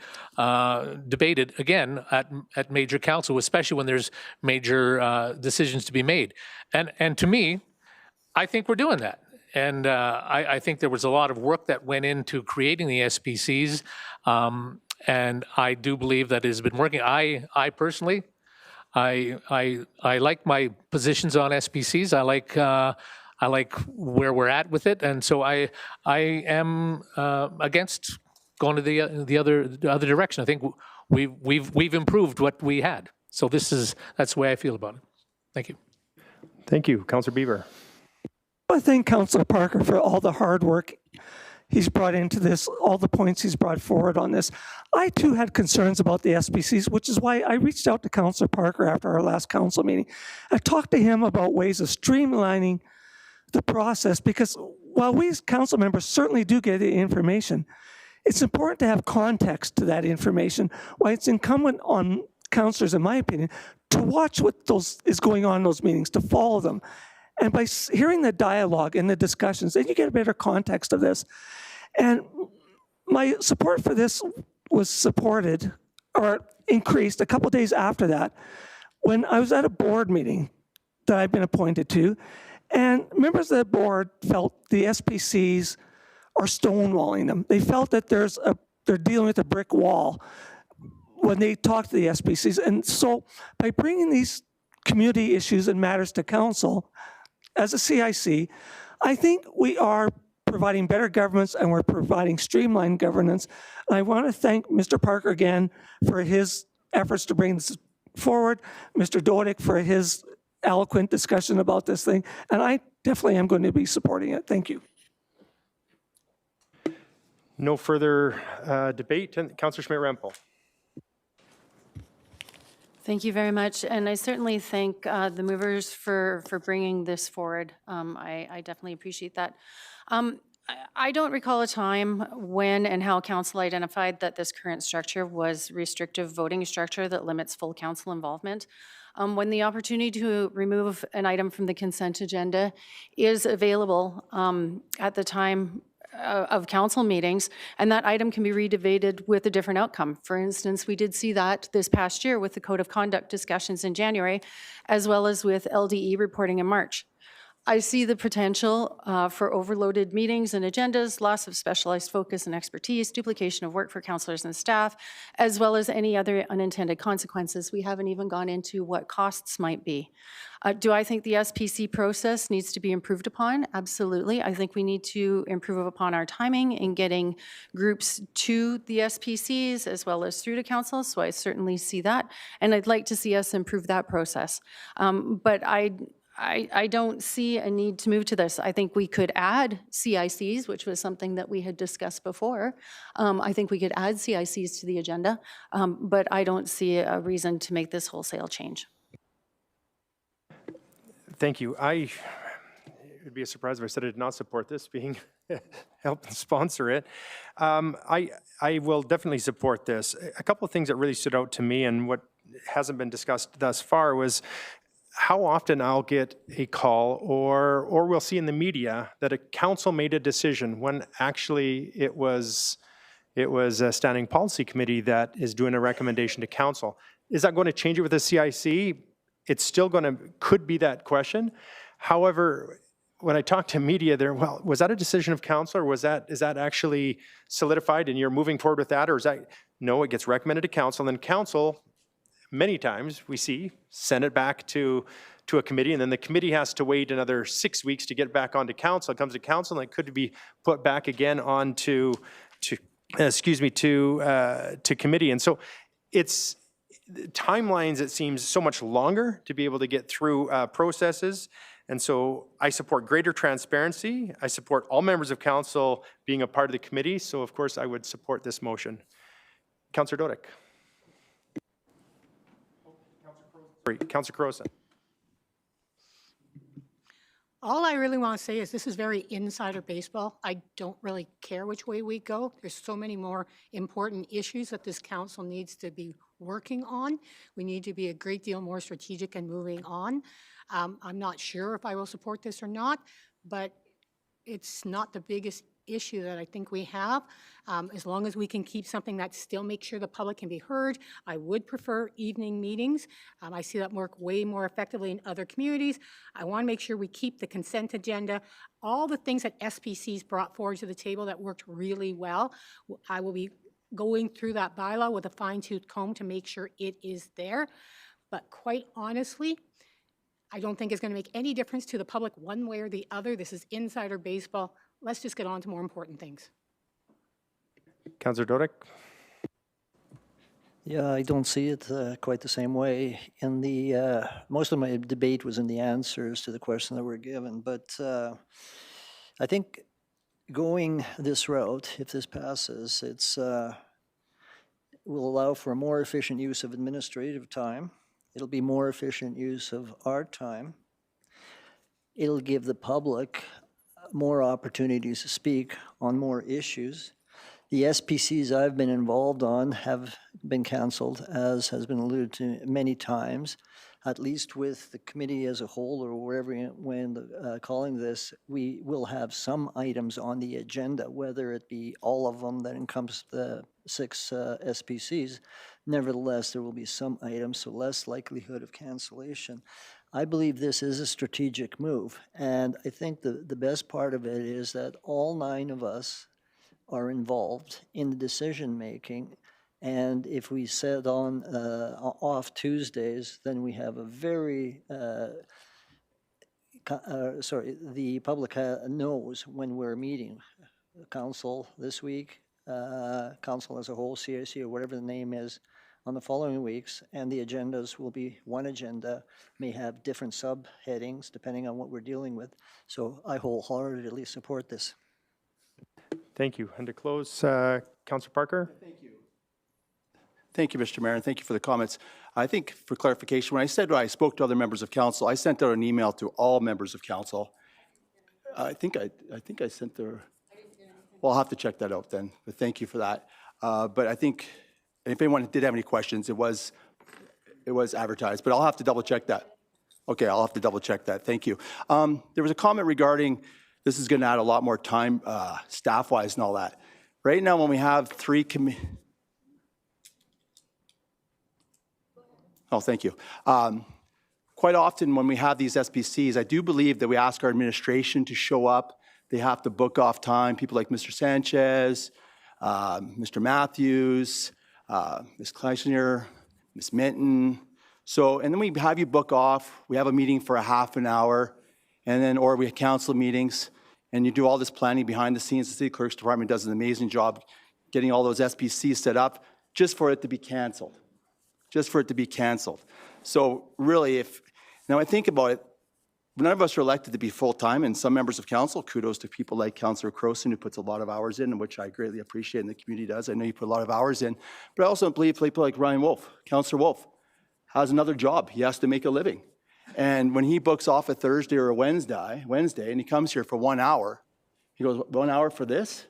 debated again at major council, especially when there's major decisions to be made. And to me, I think we're doing that. And I think there was a lot of work that went into creating the SPCs. And I do believe that it has been working. I personally, I like my positions on SPCs. I like where we're at with it, and so I am against going to the other direction. I think we've improved what we had. So that's the way I feel about it. Thank you. Thank you, Councillor Bieber. I thank Councillor Parker for all the hard work he's brought into this, all the points he's brought forward on this. I too had concerns about the SPCs, which is why I reached out to Councillor Parker after our last council meeting. I talked to him about ways of streamlining the process, because while we as council members certainly do get the information, it's important to have context to that information. Why it's incumbent on councillors, in my opinion, to watch what is going on in those meetings, to follow them. And by hearing the dialogue and the discussions, then you get a better context of this. And my support for this was supported or increased a couple days after that when I was at a board meeting that I've been appointed to, and members of the board felt the SPCs are stonewalling them. They felt that they're dealing with a brick wall when they talk to the SPCs. And so by bringing these community issues and matters to council, as a CIC, I think we are providing better governance and we're providing streamlined governance. And I want to thank Mr. Parker again for his efforts to bring this forward, Mr. Dodick for his eloquent discussion about this thing, and I definitely am going to be supporting it. Thank you. No further debate. Councillor Schmidt-Rempel. Thank you very much, and I certainly thank the movers for bringing this forward. I definitely appreciate that. I don't recall a time when and how council identified that this current structure was restrictive voting structure that limits full council involvement. When the opportunity to remove an item from the consent agenda is available at the time of council meetings, and that item can be redebated with a different outcome. For instance, we did see that this past year with the Code of Conduct discussions in January, as well as with LDE reporting in March. I see the potential for overloaded meetings and agendas, loss of specialized focus and expertise, duplication of work for councillors and staff, as well as any other unintended consequences. We haven't even gone into what costs might be. Do I think the SPC process needs to be improved upon? Absolutely. I think we need to improve upon our timing in getting groups to the SPCs as well as through to council, so I certainly see that. And I'd like to see us improve that process. But I don't see a need to move to this. I think we could add CICs, which was something that we had discussed before. I think we could add CICs to the agenda, but I don't see a reason to make this wholesale change. Thank you. It would be a surprise if I said I did not support this, being help sponsor it. I will definitely support this. A couple of things that really stood out to me and what hasn't been discussed thus far was how often I'll get a call or we'll see in the media that a council made a decision when actually it was a standing policy committee that is doing a recommendation to council. Is that going to change it with the CIC? It's still could be that question. However, when I talk to media there, well, was that a decision of council or is that actually solidified and you're moving forward with that? Or is that, no, it gets recommended to council and council, many times we see, send it back to a committee and then the committee has to wait another 6 weeks to get back onto council. It comes to council and it could be put back again on to committee. And so it's timelines, it seems so much longer to be able to get through processes. And so I support greater transparency. I support all members of council being a part of the committee. So of course I would support this motion. Councillor Dodick. Councillor Crowson. All I really want to say is this is very insider baseball. I don't really care which way we go. There's so many more important issues that this council needs to be working on. We need to be a great deal more strategic and moving on. I'm not sure if I will support this or not, but it's not the biggest issue that I think we have. As long as we can keep something that still makes sure the public can be heard, I would prefer evening meetings. I see that work way more effectively in other communities. I want to make sure we keep the consent agenda. All the things that SPCs brought forward to the table that worked really well, I will be going through that bylaw with a fine-tooth comb to make sure it is there. But quite honestly, I don't think it's going to make any difference to the public one way or the other. This is insider baseball. Let's just get on to more important things. Councillor Dodick. Yeah, I don't see it quite the same way. In the most of my debate was in the answers to the questions that were given, but I think going this route, if this passes, it's will allow for a more efficient use of administrative time. It'll be more efficient use of our time. It'll give the public more opportunities to speak on more issues. The SPCs I've been involved on have been canceled, as has been alluded to many times. At least with the committee as a whole, or wherever when calling this, we will have some items on the agenda, whether it be all of them that encompass the 6 SPCs. Nevertheless, there will be some items, so less likelihood of cancellation. I believe this is a strategic move, and I think the best part of it is that all 9 of us are involved in the decision-making. And if we set on off Tuesdays, then we have a very, the public knows when we're meeting. Council this week, council as a whole, CIC, or whatever the name is, on the following weeks, and the agendas will be one agenda, may have different subheadings depending on what we're dealing with. So I wholeheartedly support this. Thank you. And to close, Councillor Parker. Thank you. Thank you, Mr. Mayor, and thank you for the comments. I think for clarification, when I said I spoke to other members of council, I sent out an email to all members of council. I think I sent there. Well, I'll have to check that out then, but thank you for that. But I think if anyone did have any questions, it was advertised, but I'll have to double check that. Okay, I'll have to double check that. Thank you. There was a comment regarding This is going to add a lot more time, staff-wise and all that. Right now, when we have three Oh, thank you. Quite often when we have these SPCs, I do believe that we ask our administration to show up. They have to book off time. People like Mr. Sanchez, Mr. Matthews, Ms. Kleisner, Ms. Minton. So, and then we have you book off. We have a meeting for a half an hour, and then, or we have council meetings, and you do all this planning behind the scenes. The city clerk's department does an amazing job getting all those SPCs set up just for it to be canceled. Just for it to be canceled. So really, now I think about it, none of us are elected to be full-time, and some members of council, kudos to people like Councillor Croson, who puts a lot of hours in, which I greatly appreciate, and the community does. I know you put a lot of hours in, but I also believe people like Ryan Wolf, Councillor Wolf, has another job. He has to make a living. And when he books off a Thursday or a Wednesday, and he comes here for 1 hour, he goes, 1 hour for this?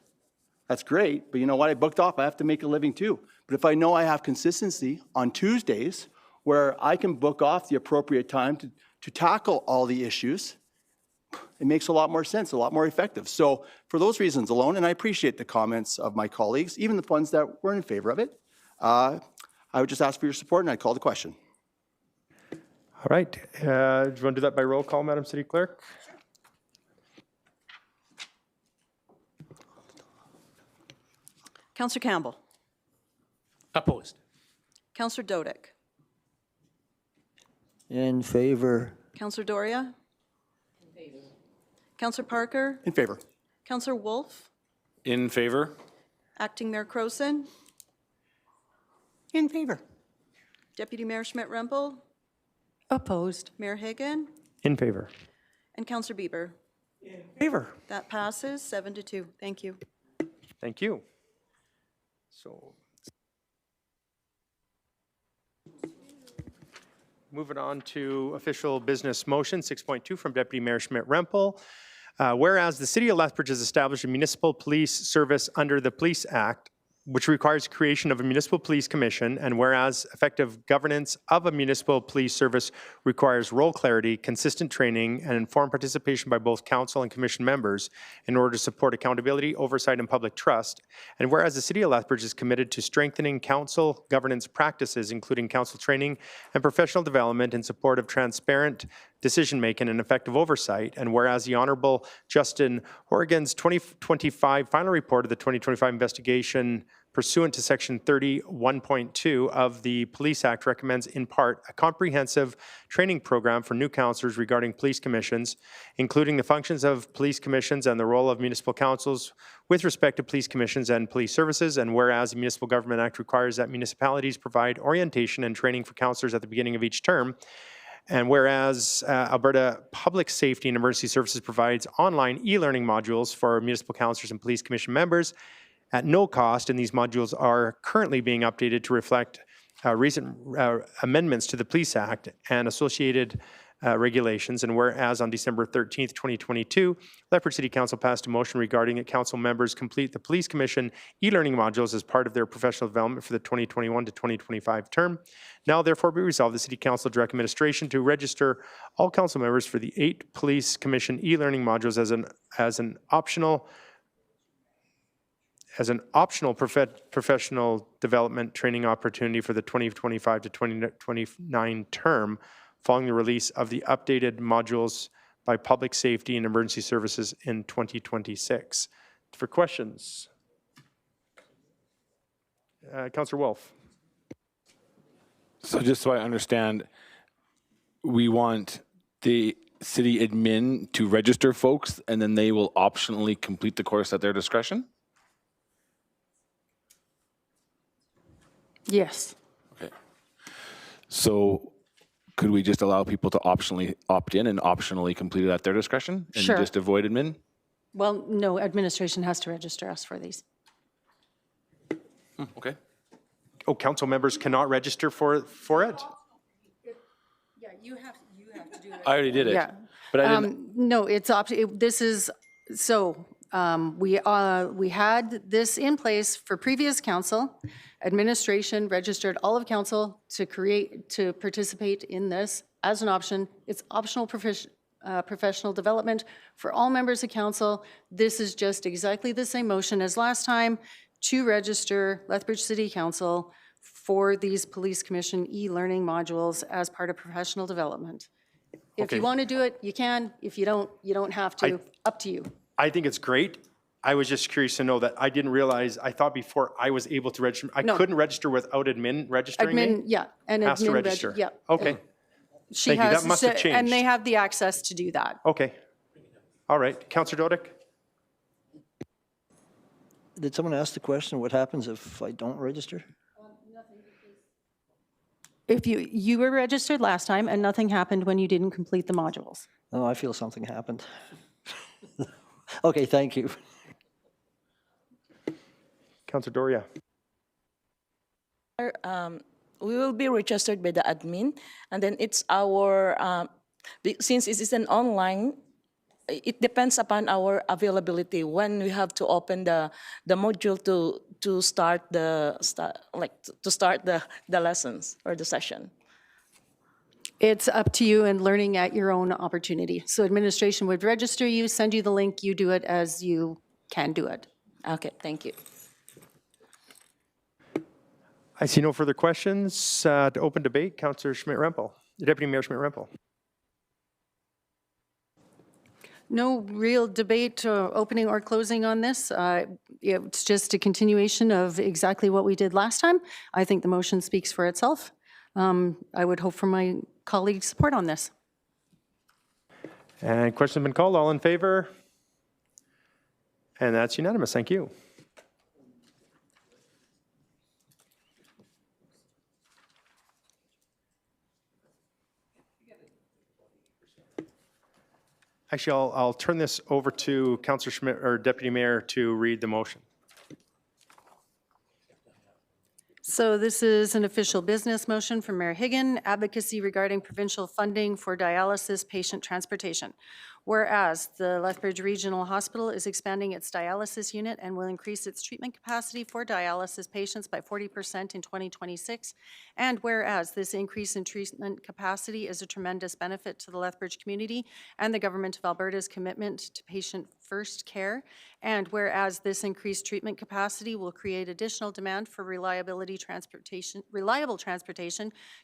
That's great, but you know what? I booked off. I have to make a living too. But if I know I have consistency on Tuesdays where I can book off the appropriate time to tackle all the issues, it makes a lot more sense, a lot more effective. So for those reasons alone, and I appreciate the comments of my colleagues, even the ones that were in favor of it, I would just ask for your support, and I'd call the question. All right. Do you want to do that by roll call, Madam City Clerk? Councillor Campbell. Opposed. Councillor Dodick. In favor. Councillor Doria. In favor. Councillor Parker. In favor. Councillor Wolf. In favor? Acting Mayor Croson. In favor. Deputy Mayor Schmidt-Rempel. Opposed. Mayor Higgin. In favor. And Councillor Bieber. In favor. That passes 7-2. Thank you. Thank you. So, moving on to official business motion, 6.2 from Deputy Mayor Schmidt-Rempel. Whereas the City of Lethbridge has established a municipal police service under the Police Act, which requires creation of a municipal police commission, and whereas effective governance of a municipal police service requires role clarity, consistent training, and informed participation by both council and commission members in order to support accountability, oversight, and public trust, and whereas the City of Lethbridge is committed to strengthening council governance practices, including council training and professional development in support of transparent decision-making and effective oversight, and whereas the Honorable Justin Horrigan's 2025 final report of the 2025 investigation pursuant to Section 31.2 of the Police Act recommends in part a comprehensive training program for new councillors regarding police commissions, including the functions of police commissions and the role of municipal councils with respect to police commissions and police services, and whereas the Municipal Government Act requires that municipalities provide orientation and training for councillors at the beginning of each term, and whereas Alberta Public Safety and Emergency Services provides online e-learning modules for municipal councillors and police commission members at no cost, and these modules are currently being updated to reflect recent amendments to the Police Act and associated regulations, and whereas on December 13th, 2022, Lethbridge City Council passed a motion regarding that council members complete the Police Commission e-learning modules as part of their professional development for the 2021 to 2025 term. Now therefore be resolved, the City Council direct administration to register all council members for the 8 Police Commission e-learning modules as an optional professional development training opportunity for the 2025 to 2029 term, following the release of the updated modules by Public Safety and Emergency Services in 2026. For questions, Councillor Wolf. So just so I understand, we want the city admin to register folks, and then they will optionally complete the course at their discretion? Yes. Okay. So could we just allow people to optionally opt in and optionally complete it at their discretion? And Sure. just avoid admin? Well, no, administration has to register us for these. Okay. Oh, council members cannot register for it? Yeah, you have to do it. I already did it. Yeah. But I didn't. No, it's this is, so we had this in place for previous council. Administration registered all of council to participate in this as an option. It's optional professional development for all members of council. This is just exactly the same motion as last time to register Lethbridge City Council for these Police Commission e-learning modules as part of professional development. If Okay. you want to do it, you can. If you don't, you don't have to. Up to you. I think it's great. I was just curious to know that I didn't realize, I thought before I was able to register, I No. couldn't register without admin registering me? Admin, yeah, and Has to admin, register? yeah. Okay, She Thank you. has That must have And changed. they have the access to do that. okay. All right. Counselor Dodick? Did someone ask the question, what happens if I don't register? If you were registered last time and nothing happened when you didn't complete the modules. Oh, I feel something happened. Okay, thank you. Counselor Doria? We will be registered by the admin, and then it's our, since it is an online, it depends upon our availability when we have to open the module to start the lessons or the session. It's up to you and learning at your own opportunity. So administration would register you, send you the link, you do it as you can do it. Okay, thank you. I see no further questions. To open debate, Counselor Schmidt-Rempel, Deputy Mayor Schmidt-Rempel. No real debate, opening or closing on this. It's just a continuation of exactly what we did last time. I think the motion speaks for itself. I would hope for my colleagues' support on this. And question has been called. All in favor? And that's unanimous. Thank you. Actually, I'll turn this over to Councillor Schmidt, or Deputy Mayor, to read the motion. So this is an official business motion from Mayor Higgin, advocacy regarding provincial funding for dialysis patient transportation. Whereas the Lethbridge Regional Hospital is expanding its dialysis unit and will increase its treatment capacity for dialysis patients by 40% in 2026. And whereas this increase in treatment capacity is a tremendous benefit to the Lethbridge community and the Government of Alberta's commitment to patient-first care. And whereas this increased treatment capacity will create additional demand for reliable transportation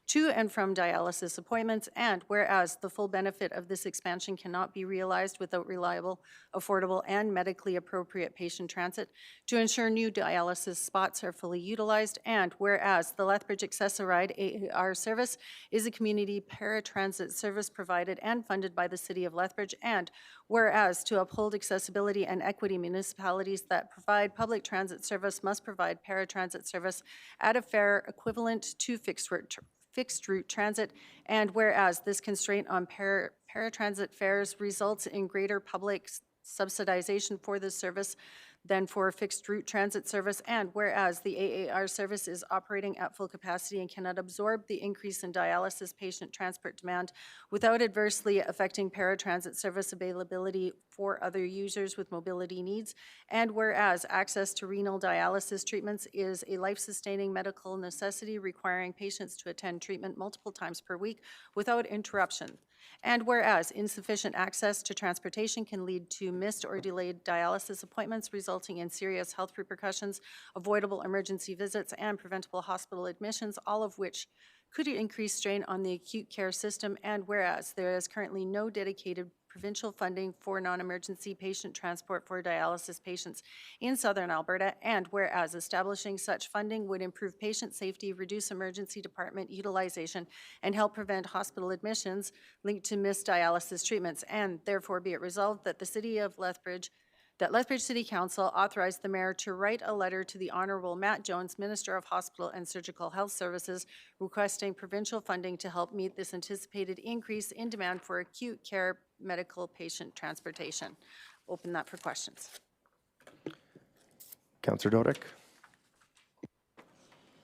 to and from dialysis appointments. And whereas the full benefit of this expansion cannot be realized without reliable, affordable, and medically appropriate patient transit to ensure new dialysis spots are fully utilized. And whereas the Lethbridge Access-A-Ride AAR service is a community paratransit service provided and funded by the City of Lethbridge. And whereas to uphold accessibility and equity, municipalities that provide public transit service must provide paratransit service at a fare equivalent to fixed route transit. And whereas this constraint on paratransit fares results in greater public subsidization for this service than for fixed route transit service. And whereas the AAR service is operating at full capacity and cannot absorb the increase in dialysis patient transport demand without adversely affecting paratransit service availability for other users with mobility needs. And whereas access to renal dialysis treatments is a life-sustaining medical necessity requiring patients to attend treatment multiple times per week without interruption. And whereas insufficient access to transportation can lead to missed or delayed dialysis appointments, resulting in serious health repercussions, avoidable emergency visits, and preventable hospital admissions, all of which could increase strain on the acute care system. And whereas there is currently no dedicated provincial funding for non-emergency patient transport for dialysis patients in Southern Alberta, and whereas establishing such funding would improve patient safety, reduce emergency department utilization, and help prevent hospital admissions linked to missed dialysis treatments, and therefore be it resolved that the City of Lethbridge that Lethbridge City Council authorized the Mayor to write a letter to the Honourable Matt Jones, Minister of Hospital and Surgical Health Services, requesting provincial funding to help meet this anticipated increase in demand for acute care medical patient transportation. Open that for questions. Councillor Dodick.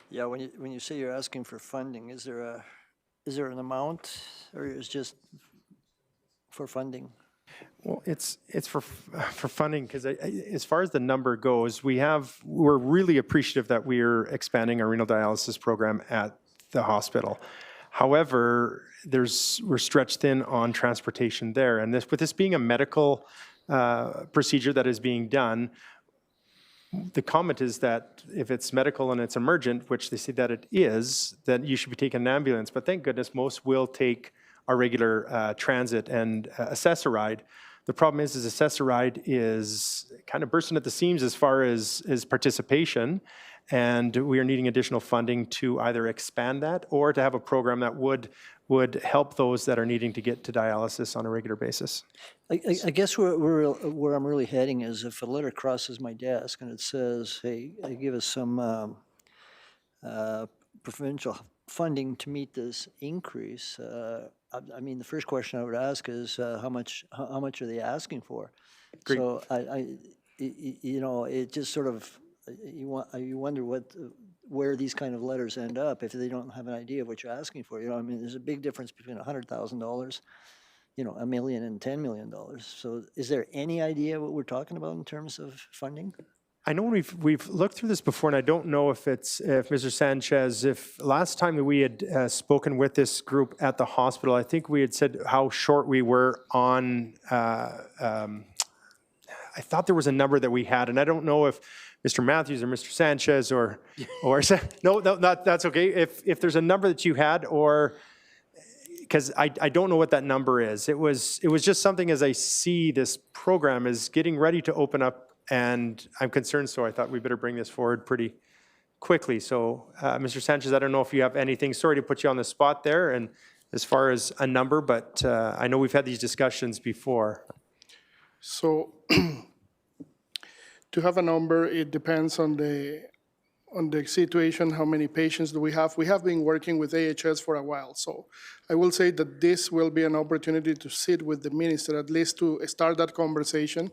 Yeah, when you say you're asking for funding, is there an amount, or is it just for funding? Well, it's for funding, because as far as the number goes, we're really appreciative that we're expanding our renal dialysis program at the hospital. However, we're stretched thin on transportation there. And with this being a medical procedure that is being done, the comment is that if it's medical and it's emergent, which they say that it is, then you should be taking an ambulance. But thank goodness most will take our regular transit and Access-a-Ride. The problem is Access-a-Ride is kind of bursting at the seams as far as participation, and we are needing additional funding to either expand that or to have a program that would help those that are needing to get to dialysis on a regular basis. I guess where I'm really heading is if a letter crosses my desk and it says, hey, give us some provincial funding to meet this increase, I mean, the first question I would ask is how much are they asking for? Great. So you know, it just sort of, you wonder where these kind of letters end up if they don't have an idea of what you're asking for. You know, I mean, there's a big difference between $100,000, you know, $1 million and $10 million. So is there any idea what we're talking about in terms of funding? I know we've looked through this before, and I don't know if Mr. Sanchez, if last time that we had spoken with this group at the hospital, I think we had said how short we were on, I thought there was a number that we had, and I don't know if Mr. Matthews or Mr. Sanchez or no, that's okay. If there's a number that you had, or because I don't know what that number is. It was just something as I see this program is getting ready to open up, and I'm concerned, so I thought we better bring this forward pretty quickly. So, Mr. Sanchez, I don't know if you have anything. Sorry to put you on the spot there, and as far as a number, but I know we've had these discussions before. So, to have a number, it depends on the situation, how many patients do we have. We have been working with AHS for a while, so I will say that this will be an opportunity to sit with the minister, at least to start that conversation.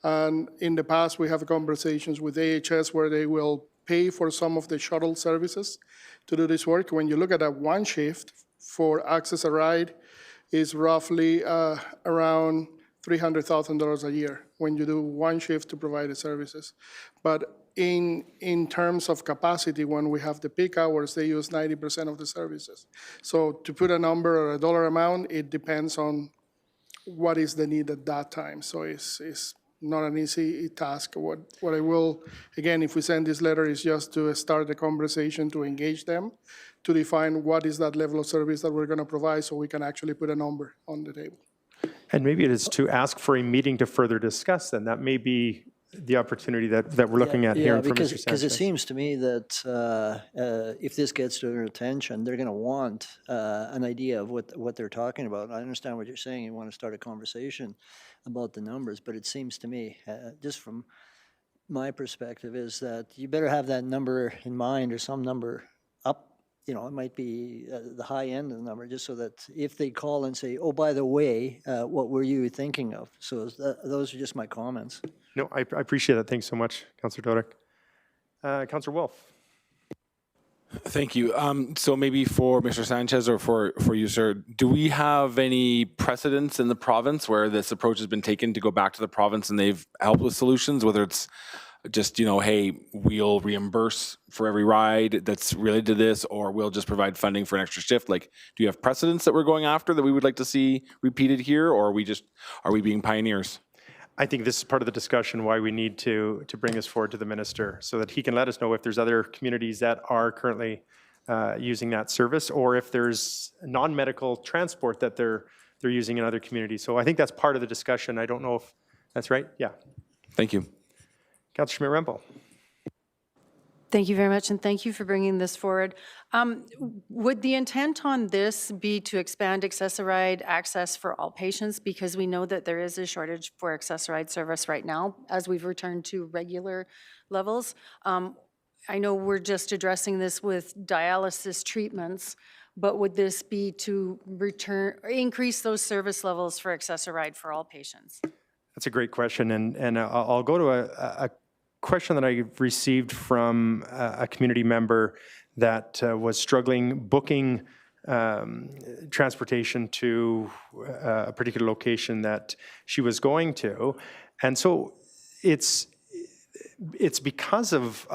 And in the past, we have conversations with AHS where they will pay for some of the shuttle services to do this work. When you look at a one shift for Access-a-Ride, is roughly around $300,000 a year when you do one shift to provide the services. But in terms of capacity, when we have the peak hours, they use 90% of the services. So to put a number or a dollar amount, it depends on what is the need at that time. So it's not an easy task. What I will, again, if we send this letter, is just to start the conversation, to engage them, to define what is that level of service that we're going to provide so we can actually put a number on the table. And maybe it is to ask for a meeting to further discuss then. That may be the opportunity that we're looking at here from Mr. Sanchez. Because it seems to me that if this gets to their attention, they're going to want an idea of what they're talking about. I understand what you're saying. You want to start a conversation about the numbers, but it seems to me, just from my perspective, is that you better have that number in mind or some number up. You know, it might be the high end of the number, just so that if they call and say, oh, by the way, what were you thinking of? So those are just my comments. No, I appreciate that. Thanks so much, Councillor Dodek. Councillor Wolf. Thank you. So maybe for Mr. Sanchez or for you, sir, do we have any precedents in the province where this approach has been taken to go back to the province and they've helped with solutions, whether it's just, you know, hey, we'll reimburse for every ride that's related to this, or we'll just provide funding for an extra shift? Like, do you have precedents that we're going after that we would like to see repeated here, or are we being pioneers? I think this is part of the discussion why we need to bring this forward to the minister so that he can let us know if there's other communities that are currently using that service, or if there's non-medical transport that they're using in other communities. So I think that's part of the discussion. I don't know if that's right. Yeah. Thank you. Councillor Schmidt-Rempel. Thank you very much, and thank you for bringing this forward. Would the intent on this be to expand Access-a-Ride access for all patients? Because we know that there is a shortage for Access-a-Ride service right now as we've returned to regular levels. I know we're just addressing this with dialysis treatments, but would this be to increase those service levels for Access-a-Ride for all patients? That's a great question, and I'll go to a question that I received from a community member that was struggling booking transportation to a particular location that she was going to. And so it's because of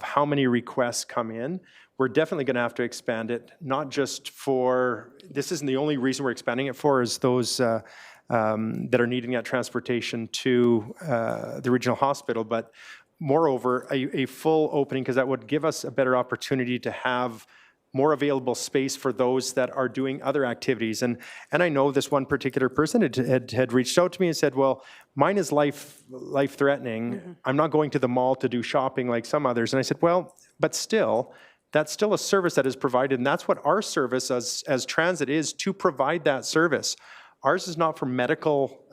how many requests come in, we're definitely going to have to expand it, not just for, this isn't the only reason we're expanding it for, is those that are needing that transportation to the regional hospital, but moreover, a full opening, because that would give us a better opportunity to have more available space for those that are doing other activities. And I know this one particular person had reached out to me and said, well, mine is life-threatening. I'm not going to the mall to do shopping like some others. And I said, well, but still, that's still a service that is provided, and that's what our service as transit is, to provide that service. Ours is not for medical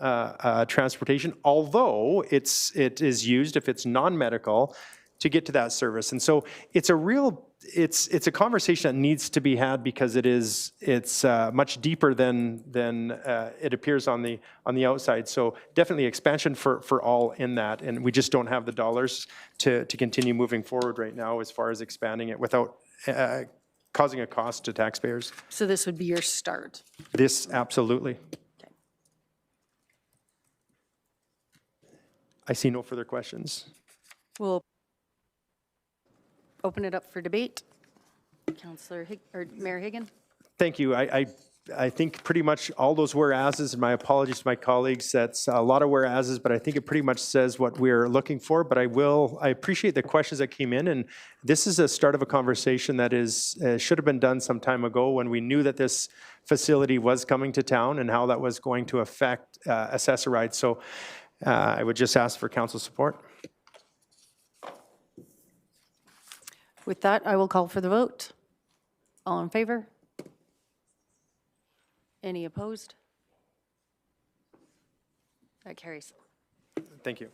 transportation, although it is used, if it's non-medical, to get to that service. And so it's a conversation that needs to be had, because it's much deeper than it appears on the outside. So definitely expansion for all in that, and we just don't have the dollars to continue moving forward right now as far as expanding it without causing a cost to taxpayers. So this would be your start. This, absolutely. I see no further questions. We'll open it up for debate. Councillor or Mayor Higgin. Thank you. I think pretty much all those whereases, and my apologies to my colleagues, that's a lot of whereases, but I think it pretty much says what we're looking for. But I appreciate the questions that came in, and this is a start of a conversation that should have been done some time ago, when we knew that this facility was coming to town and how that was going to affect Access-a-Ride. So I would just ask for council support. With that, I will call for the vote. All in favor? Any opposed? That carries. Thank you.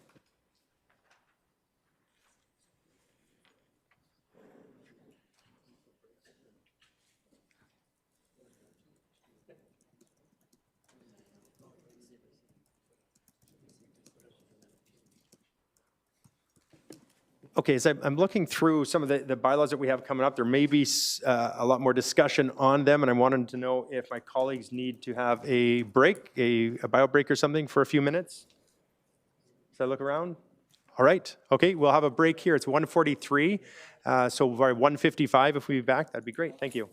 Okay, as I'm looking through some of the bylaws that we have coming up, there may be a lot more discussion on them, and I wanted to know if my colleagues need to have a break, a bio break or something for a few minutes. Does I look around? All right, okay, we'll have a break here. It's 1:43, so by 1:55, if we'll be back, that'd be great. Thank you.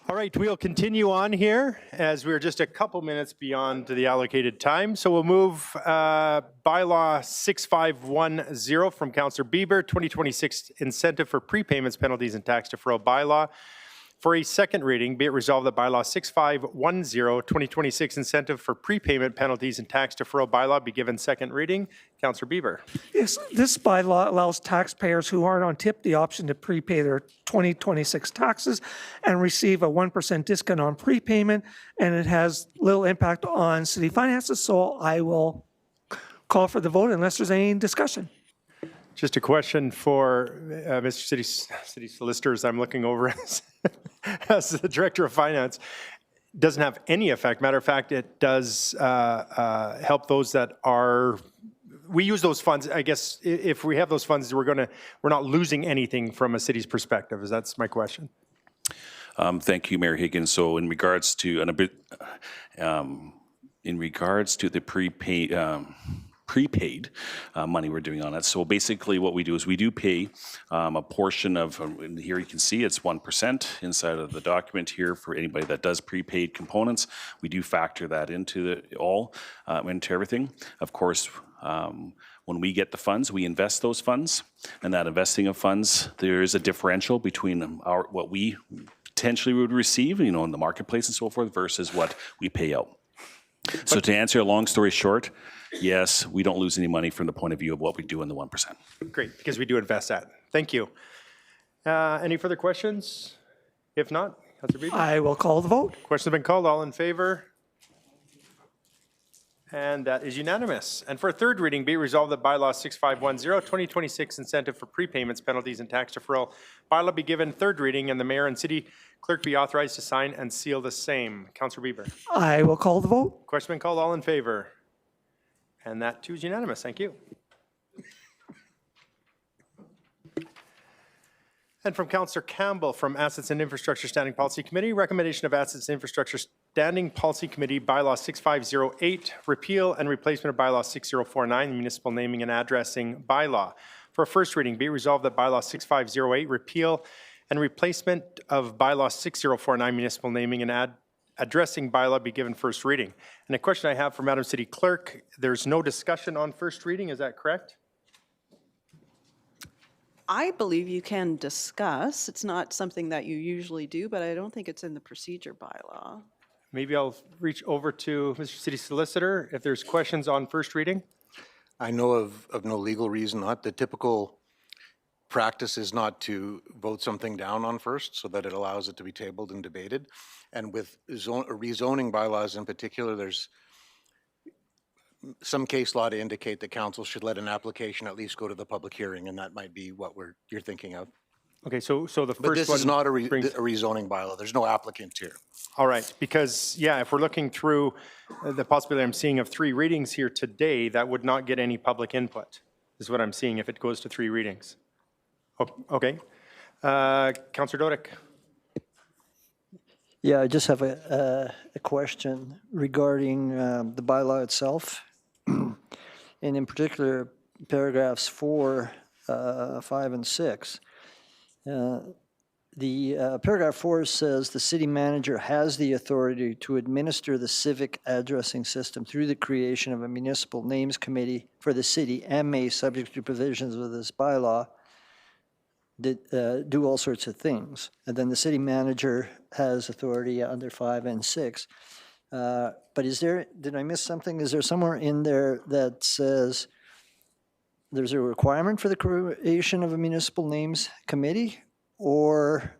All right, we'll continue on here as we're just a couple minutes beyond the allocated time. So we'll move bylaw 6510 from Councillor Bieber, 2026 incentive for prepayments, penalties, and tax deferral bylaw. For a second reading, be it resolved that bylaw 6510, 2026 incentive for prepayment, penalties, and tax deferral bylaw be given second reading. Councillor Bieber. Yes, this bylaw allows taxpayers who aren't on tip the option to prepay their 2026 taxes and receive a 1% discount on prepayment, and it has little impact on city finances, so I will call for the vote unless there's any discussion. Just a question for Mr. City Solicitor as I'm looking over as the Director of Finance. Doesn't have any effect. Matter of fact, it does help those that are, we use those funds, I guess, if we have those funds, we're not losing anything from a city's perspective. That's my question. Thank you, Mayor Higgins. So in regards to the prepaid money we're doing on it. So basically what we do is we do pay a portion of, here you can see it's 1% inside of the document here for anybody that does prepaid components. We do factor that into into everything. Of course, when we get the funds, we invest those funds, and that investing of funds, there is a differential between what we potentially would receive, in the marketplace and so forth, versus what we pay out. So to answer a long story short, yes, we don't lose any money from the point of view of what we do in the 1%. Great, because we do invest that. Thank you. Any further questions? If not, Councillor Bieber. I will call the vote. Questions have been called. All in favor? And that is unanimous. And for a third reading, be it resolved that bylaw 6510, 2026 incentive for prepayments, penalties, and tax deferral bylaw be given third reading, and the mayor and city clerk be authorized to sign and seal the same. Councillor Bieber. I will call the vote. Question been called. All in favor? And that too is unanimous. Thank you. And from Councillor Campbell from Assets and Infrastructure Standing Policy Committee, recommendation of Assets and Infrastructure Standing Policy Committee, bylaw 6508, repeal and replacement of bylaw 6049, the municipal naming and addressing bylaw. For a first reading, be it resolved that bylaw 6508, repeal and replacement of bylaw 6049, municipal naming and addressing bylaw be given first reading. And a question I have for Madam City Clerk, there's no discussion on first reading, is that correct? I believe you can discuss. It's not something that you usually do, but I don't think it's in the procedure bylaw. Maybe I'll reach over to Mr. City Solicitor if there's questions on first reading. I know of no legal reason not. The typical practice is not to vote something down on first so that it allows it to be tabled and debated. And with rezoning bylaws in particular, there's some case law to indicate that council should let an application at least go to the public hearing, and that might be what you're thinking of. Okay, so the first one. But this is not a rezoning bylaw. There's no applicant here. All right, because, yeah, if we're looking through the possibility I'm seeing of 3 readings here today, that would not get any public input, is what I'm seeing if it goes to 3 readings. Oh, okay. Councillor Dodick. Yeah, I just have a question regarding the bylaw itself, and in particular, paragraphs 4, 5, and 6. Paragraph 4 says the city manager has the authority to administer the civic addressing system through the creation of a municipal names committee for the city and may, subject to provisions of this bylaw, do all sorts of things. And then the city manager has authority under 5 and 6. But did I miss something? Is there somewhere in there that says there's a requirement for the creation of a municipal names committee, or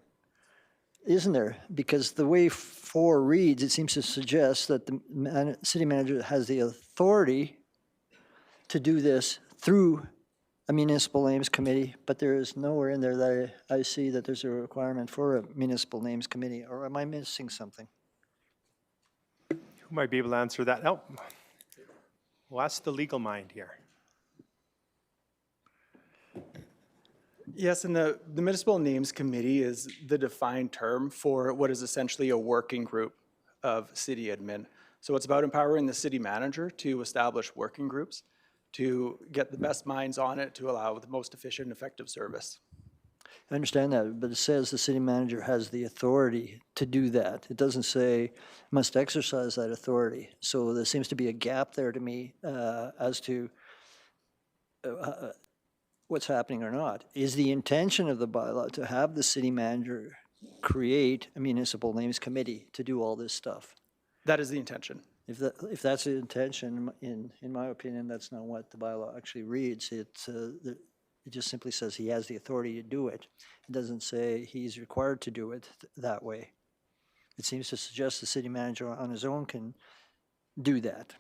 isn't there? Because the way 4 reads, it seems to suggest that the city manager has the authority to do this through a municipal names committee, but there is nowhere in there that I see that there's a requirement for a municipal names committee, or am I missing something? Who might be able to answer that? Oh, well, that's the legal mind here. Yes, and the Municipal Names Committee is the defined term for what is essentially a working group of city admin. So it's about empowering the city manager to establish working groups, to get the best minds on it to allow the most efficient and effective service. I understand that, but it says the city manager has the authority to do that. It doesn't say must exercise that authority. So there seems to be a gap there to me as to what's happening or not. Is the intention of the bylaw to have the city manager create a municipal names committee to do all this stuff? That is the intention. If that's the intention, in my opinion, that's not what the bylaw actually reads. It just simply says he has the authority to do it. It doesn't say he's required to do it that way. It seems to suggest the city manager on his own can do that.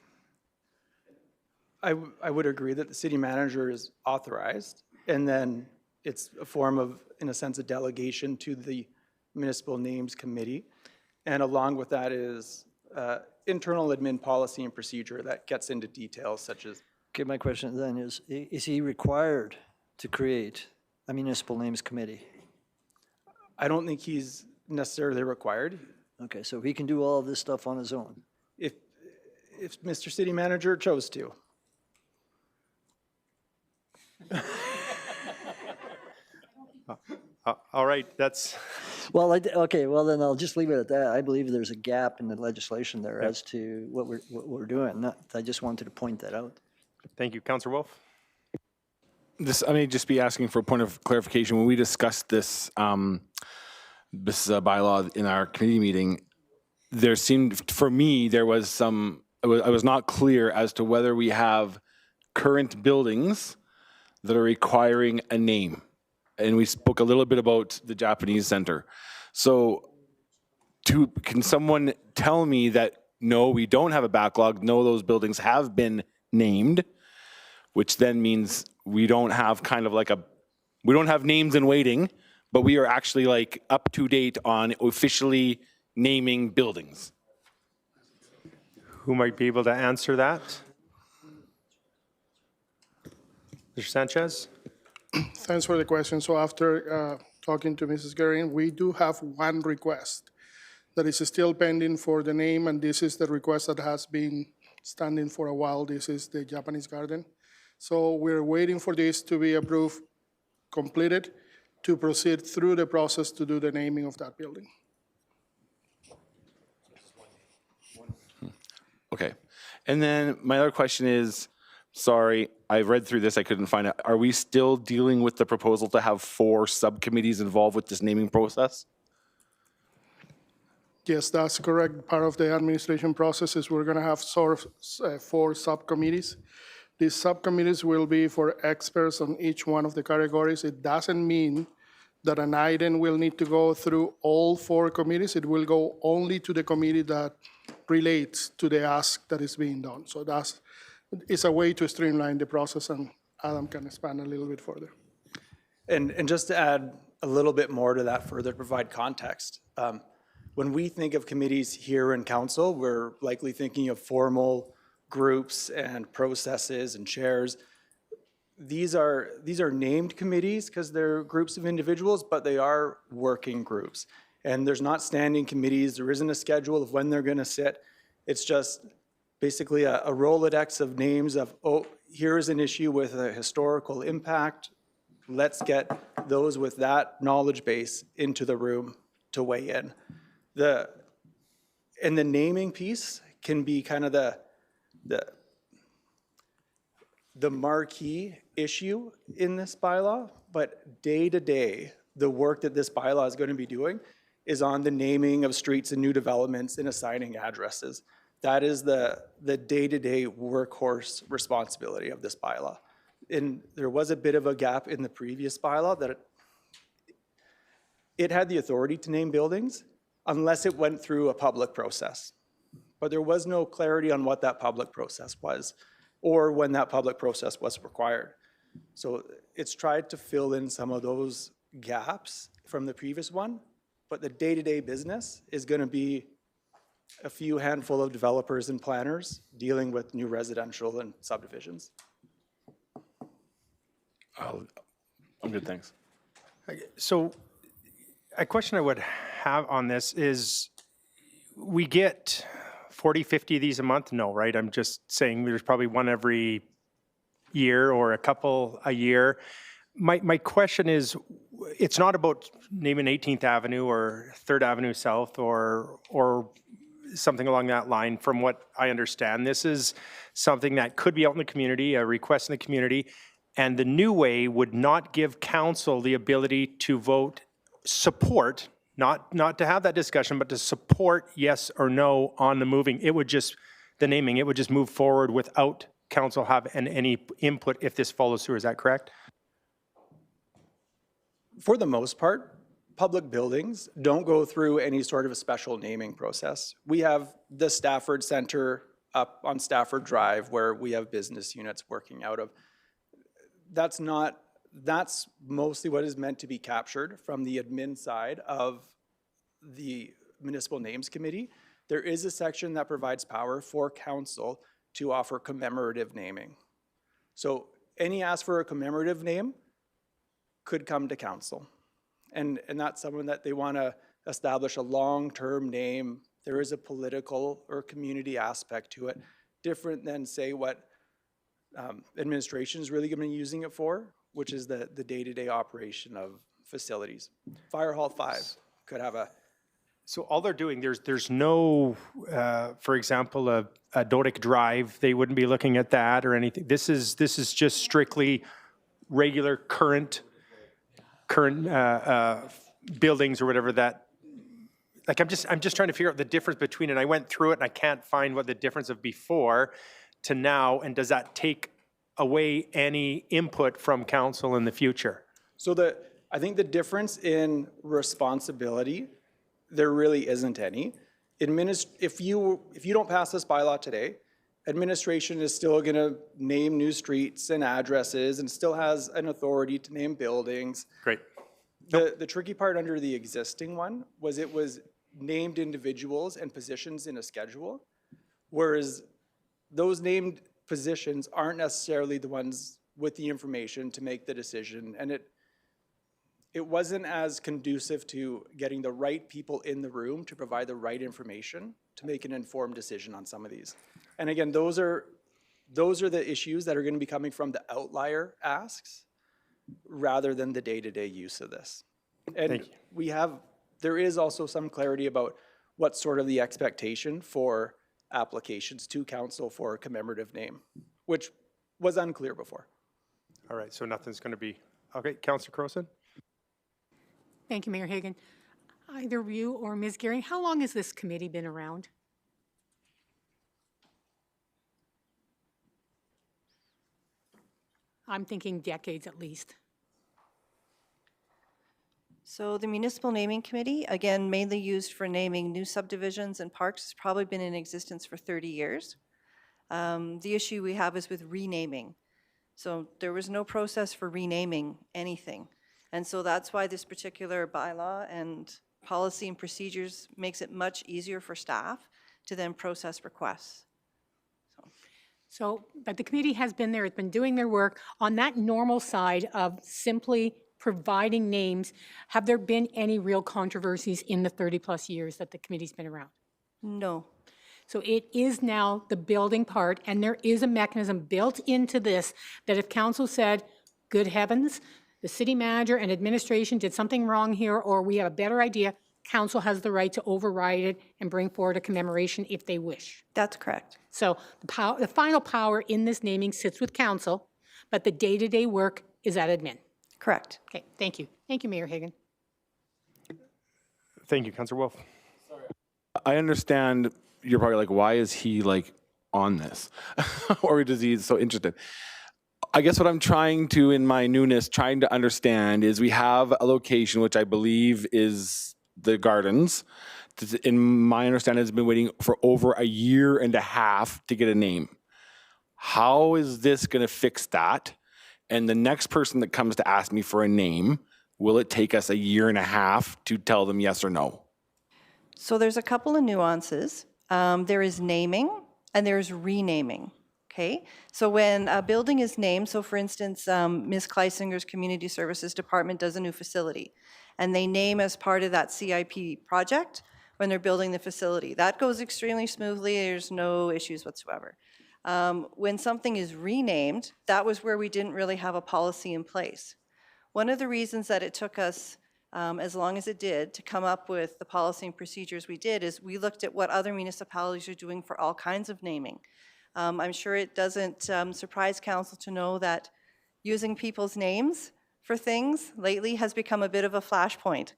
I would agree that the city manager is authorized, and then it's a form of, in a sense, a delegation to the municipal names committee. And along with that is internal admin policy and procedure that gets into details such as. Okay, my question then is he required to create a municipal names committee? I don't think he's necessarily required. Okay, so he can do all of this stuff on his own? If Mr. City Manager chose to. All right, that's, Well, okay, well then I'll just leave it at that. I believe there's a gap in the legislation there as to what we're doing. I just wanted to point that out. thank you. Councillor Wolf? I may just be asking for a point of clarification. When we discussed this, bylaw in our committee meeting, there seemed, for me, there was some, I was not clear as to whether we have current buildings that are requiring a name. And we spoke a little bit about the Japanese Center. So can someone tell me that, no, we don't have a backlog, no, those buildings have been named, which then means we don't have we don't have names in waiting, but we are actually like up to date on officially naming buildings. Who might be able to answer that? Mr. Sanchez? Thanks for the question. So after talking to Mrs. Guerin, we do have one request that is still pending for the name, and this is the request that has been standing for a while. This is the Japanese Garden. So we're waiting for this to be approved, completed, to proceed through the process to do the naming of that building. Okay. And then my other question is, sorry, I read through this, I couldn't find it. Are we still dealing with the proposal to have 4 subcommittees involved with this naming process? Yes, that's correct. Part of the administration process is we're going to have 4 subcommittees. These subcommittees will be for experts on each one of the categories. It doesn't mean that an item will need to go through all 4 committees. It will go only to the committee that relates to the ask that is being done. So it's a way to streamline the process, and Adam can expand a little bit further. And just to add a little bit more to that further, to provide context, when we think of committees here in council, we're likely thinking of formal groups and processes and chairs. These are named committees because they're groups of individuals, but they are working groups. And there's not standing committees. There isn't a schedule of when they're going to sit. It's just basically a Rolodex of names of, oh, here's an issue with a historical impact. Let's get those with that knowledge base into the room to weigh in. And the naming piece can be kind of the marquee issue in this bylaw, but day to day, the work that this bylaw is going to be doing is on the naming of streets and new developments and assigning addresses. That is the day-to-day workhorse responsibility of this bylaw. And there was a bit of a gap in the previous bylaw that it had the authority to name buildings unless it went through a public process. But there was no clarity on what that public process was or when that public process was required. So it's tried to fill in some of those gaps from the previous one, but the day-to-day business is going to be a few handful of developers and planners dealing with new residential and subdivisions. I'm good, thanks. So a question I would have on this is, we get 40, 50 of these a month? No, right? I'm just saying there's probably one every year or a couple a year. My question is, it's not about naming 18th Avenue or 3rd Avenue South or something along that line, from what I understand. This is something that could be out in the community, a request in the community, and the new way would not give council the ability to vote support, not to have that discussion, but to support yes or no on the moving. It would just, the naming, it would just move forward without council have any input if this follows through. Is that correct? For the most part, public buildings don't go through any sort of a special naming process. We have the Stafford Center up on Stafford Drive where we have business units working out of. That's mostly what is meant to be captured from the admin side of the Municipal Names Committee. There is a section that provides power for council to offer commemorative naming. So any ask for a commemorative name could come to council. And that's someone that they want to establish a long-term name. There is a political or community aspect to it, different than, say, what administration is really going to be using it for, which is the day-to-day operation of facilities. Fire Hall 5 could have a... So all they're doing, there's no, for example, a Dodic Drive, they wouldn't be looking at that or anything. This is just strictly regular current buildings or whatever that, like I'm just trying to figure out the difference between, and I went through it and I can't find what the difference of before to now, and does that take away any input from council in the future? So I think the difference in responsibility, there really isn't any. If you don't pass this bylaw today, administration is still going to name new streets and addresses and still has an authority to name buildings. Great. The tricky part under the existing one was it was named individuals and positions in a schedule, whereas those named positions aren't necessarily the ones with the information to make the decision, and it wasn't as conducive to getting the right people in the room to provide the right information to make an informed decision on some of these. And again, those are the issues that are going to be coming from the outlier asks rather than the day-to-day use of this. And there is also some clarity about what sort of the expectation for applications to council for a commemorative name, which was unclear before. All right, so nothing's going to be, okay, Councillor Crowson? Thank you, Mayor Hagan. Either you or Ms. Gehring, how long has this committee been around? I'm thinking decades at least. So the Municipal Naming Committee, again, mainly used for naming new subdivisions and parks, has probably been in existence for 30 years. The issue we have is with renaming. So there was no process for renaming anything. And so that's why this particular bylaw and policy and procedures makes it much easier for staff to then process requests. But the committee has been there, it's been doing their work. On that normal side of simply providing names, have there been any real controversies in the 30-plus years that the committee's been around? No. So it is now the building part, and there is a mechanism built into this that if council said, good heavens, the city manager and administration did something wrong here, or we have a better idea, council has the right to override it and bring forward a commemoration if they wish. That's correct. So the final power in this naming sits with council, but the day-to-day work is at admin. Correct. Okay, thank you. Thank you, Mayor Hagan. Thank you, Councillor Wolf. I understand you're probably like, why is he like on this? Or is he so interested? I guess what I'm trying to, in my newness, trying to understand is we have a location which I believe is the Gardens. In my understanding, has been waiting for over a year and a half to get a name. How is this going to fix that? And the next person that comes to ask me for a name, will it take us a year and a half to tell them yes or no? So there's a couple of nuances. There is naming and there's renaming. Okay, so when a building is named, so for instance, Ms. Kleisinger's Community Services Department does a new facility, and they name as part of that CIP project when they're building the facility. That goes extremely smoothly, there's no issues whatsoever. When something is renamed, that was where we didn't really have a policy in place. One of the reasons that it took us as long as it did to come up with the policy and procedures we did is we looked at what other municipalities are doing for all kinds of naming. I'm sure it doesn't surprise council to know that using people's names for things lately has become a bit of a flashpoint.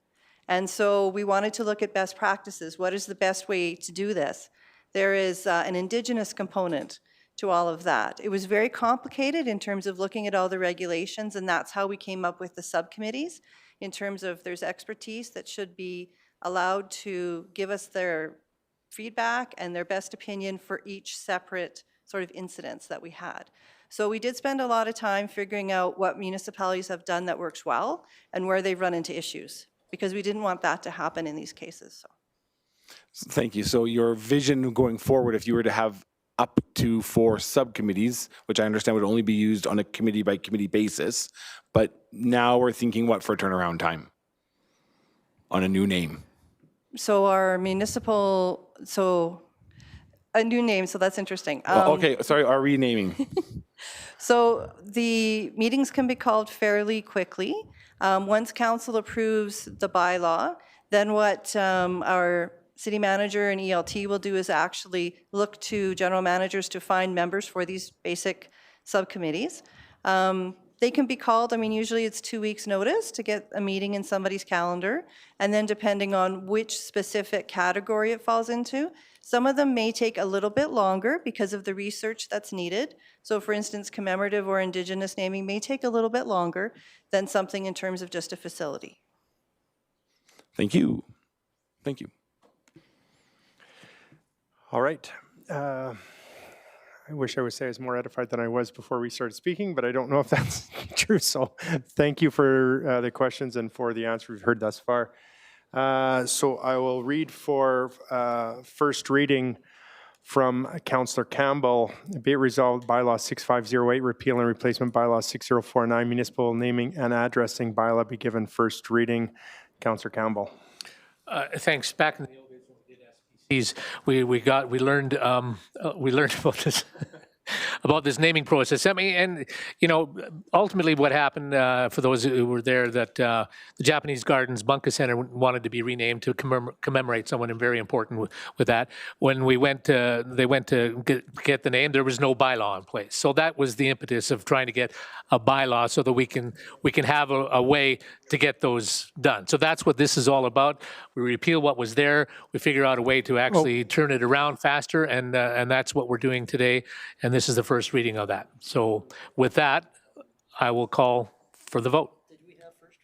And so we wanted to look at best practices. What is the best way to do this? There is an Indigenous component to all of that. It was very complicated in terms of looking at all the regulations, and that's how we came up with the subcommittees in terms of there's expertise that should be allowed to give us their feedback and their best opinion for each separate sort of incidents that we had. So we did spend a lot of time figuring out what municipalities have done that works well and where they've run into issues, because we didn't want that to happen in these cases. So. Thank you. So your vision going forward, if you were to have up to 4 subcommittees, which I understand would only be used on a committee by committee basis, but now we're thinking what for turnaround time on a new name? So our municipal, so a new name, so that's interesting. Okay, sorry, our renaming. So the meetings can be called fairly quickly. Once council approves the bylaw, then what our city manager and ELT will do is actually look to general managers to find members for these basic subcommittees. They can be called, I mean, usually it's 2 weeks' notice to get a meeting in somebody's calendar, and then depending on which specific category it falls into, some of them may take a little bit longer because of the research that's needed. So for instance, commemorative or Indigenous naming may take a little bit longer than something in terms of just a facility. Thank you. Thank you. All right. I wish I would say I was more edified than I was before we started speaking, but I don't know if that's true. So thank you for the questions and for the answer we've heard thus far. So I will read for first reading from Councillor Campbell. Be it resolved, bylaw 6508, repeal and replacement bylaw 6049, municipal naming and addressing bylaw be given first reading. Councillor Campbell. Thanks. Back in the old days when we did SPCs, we learned about this about this naming process. I mean, and you know, ultimately, what happened for those who were there, that the Japanese Gardens Bunka Center wanted to be renamed to commemorate someone very important with that. When we went, they went to get the name. There was no bylaw in place, so that was the impetus of trying to get a bylaw so that we can have a way to get those done. So that's what this is all about. We repeal what was there. We figure out a way to actually turn it around faster, and that's what we're doing today. And this is the first reading of that. So with that, I will call for the vote. Did we have first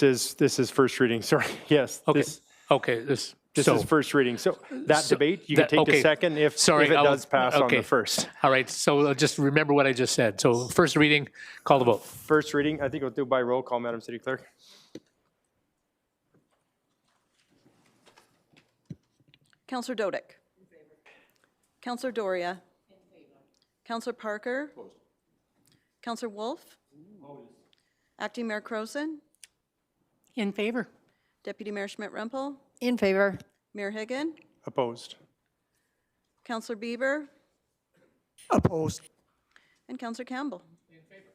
reading? This is first reading. Sorry. Yes. Okay. This is first reading. So that debate, you can take the second if it does pass on the first. All right. So just remember what I just said. So first reading, call the vote. First reading, I think we'll do by roll call, Madam City Clerk. Councillor Dodick. In favor. Councillor Doria. In favor. Councillor Parker. Opposed. Councillor Wolf. Opposed. Acting Mayor Croson. In favor. Deputy Mayor Schmidt-Rempel. In favor. Mayor Higgin. Opposed. Councillor Bieber. Opposed. And Councillor Campbell. In favor.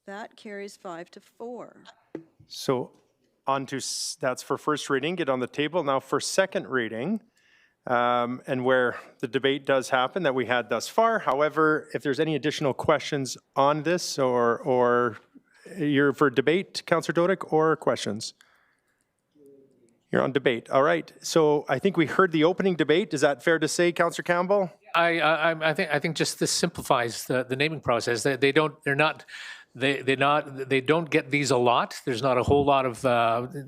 That carries 5-4. So on to, that's for first reading, get on the table. Now for second reading, and where the debate does happen that we had thus far. However, if there's any additional questions on this or you're for debate, Councillor Dodick, or questions? You're on debate. All right. So I think we heard the opening debate. Is that fair to say, Councillor Campbell? I think just this simplifies the naming process. They don't get these a lot. There's not a whole lot of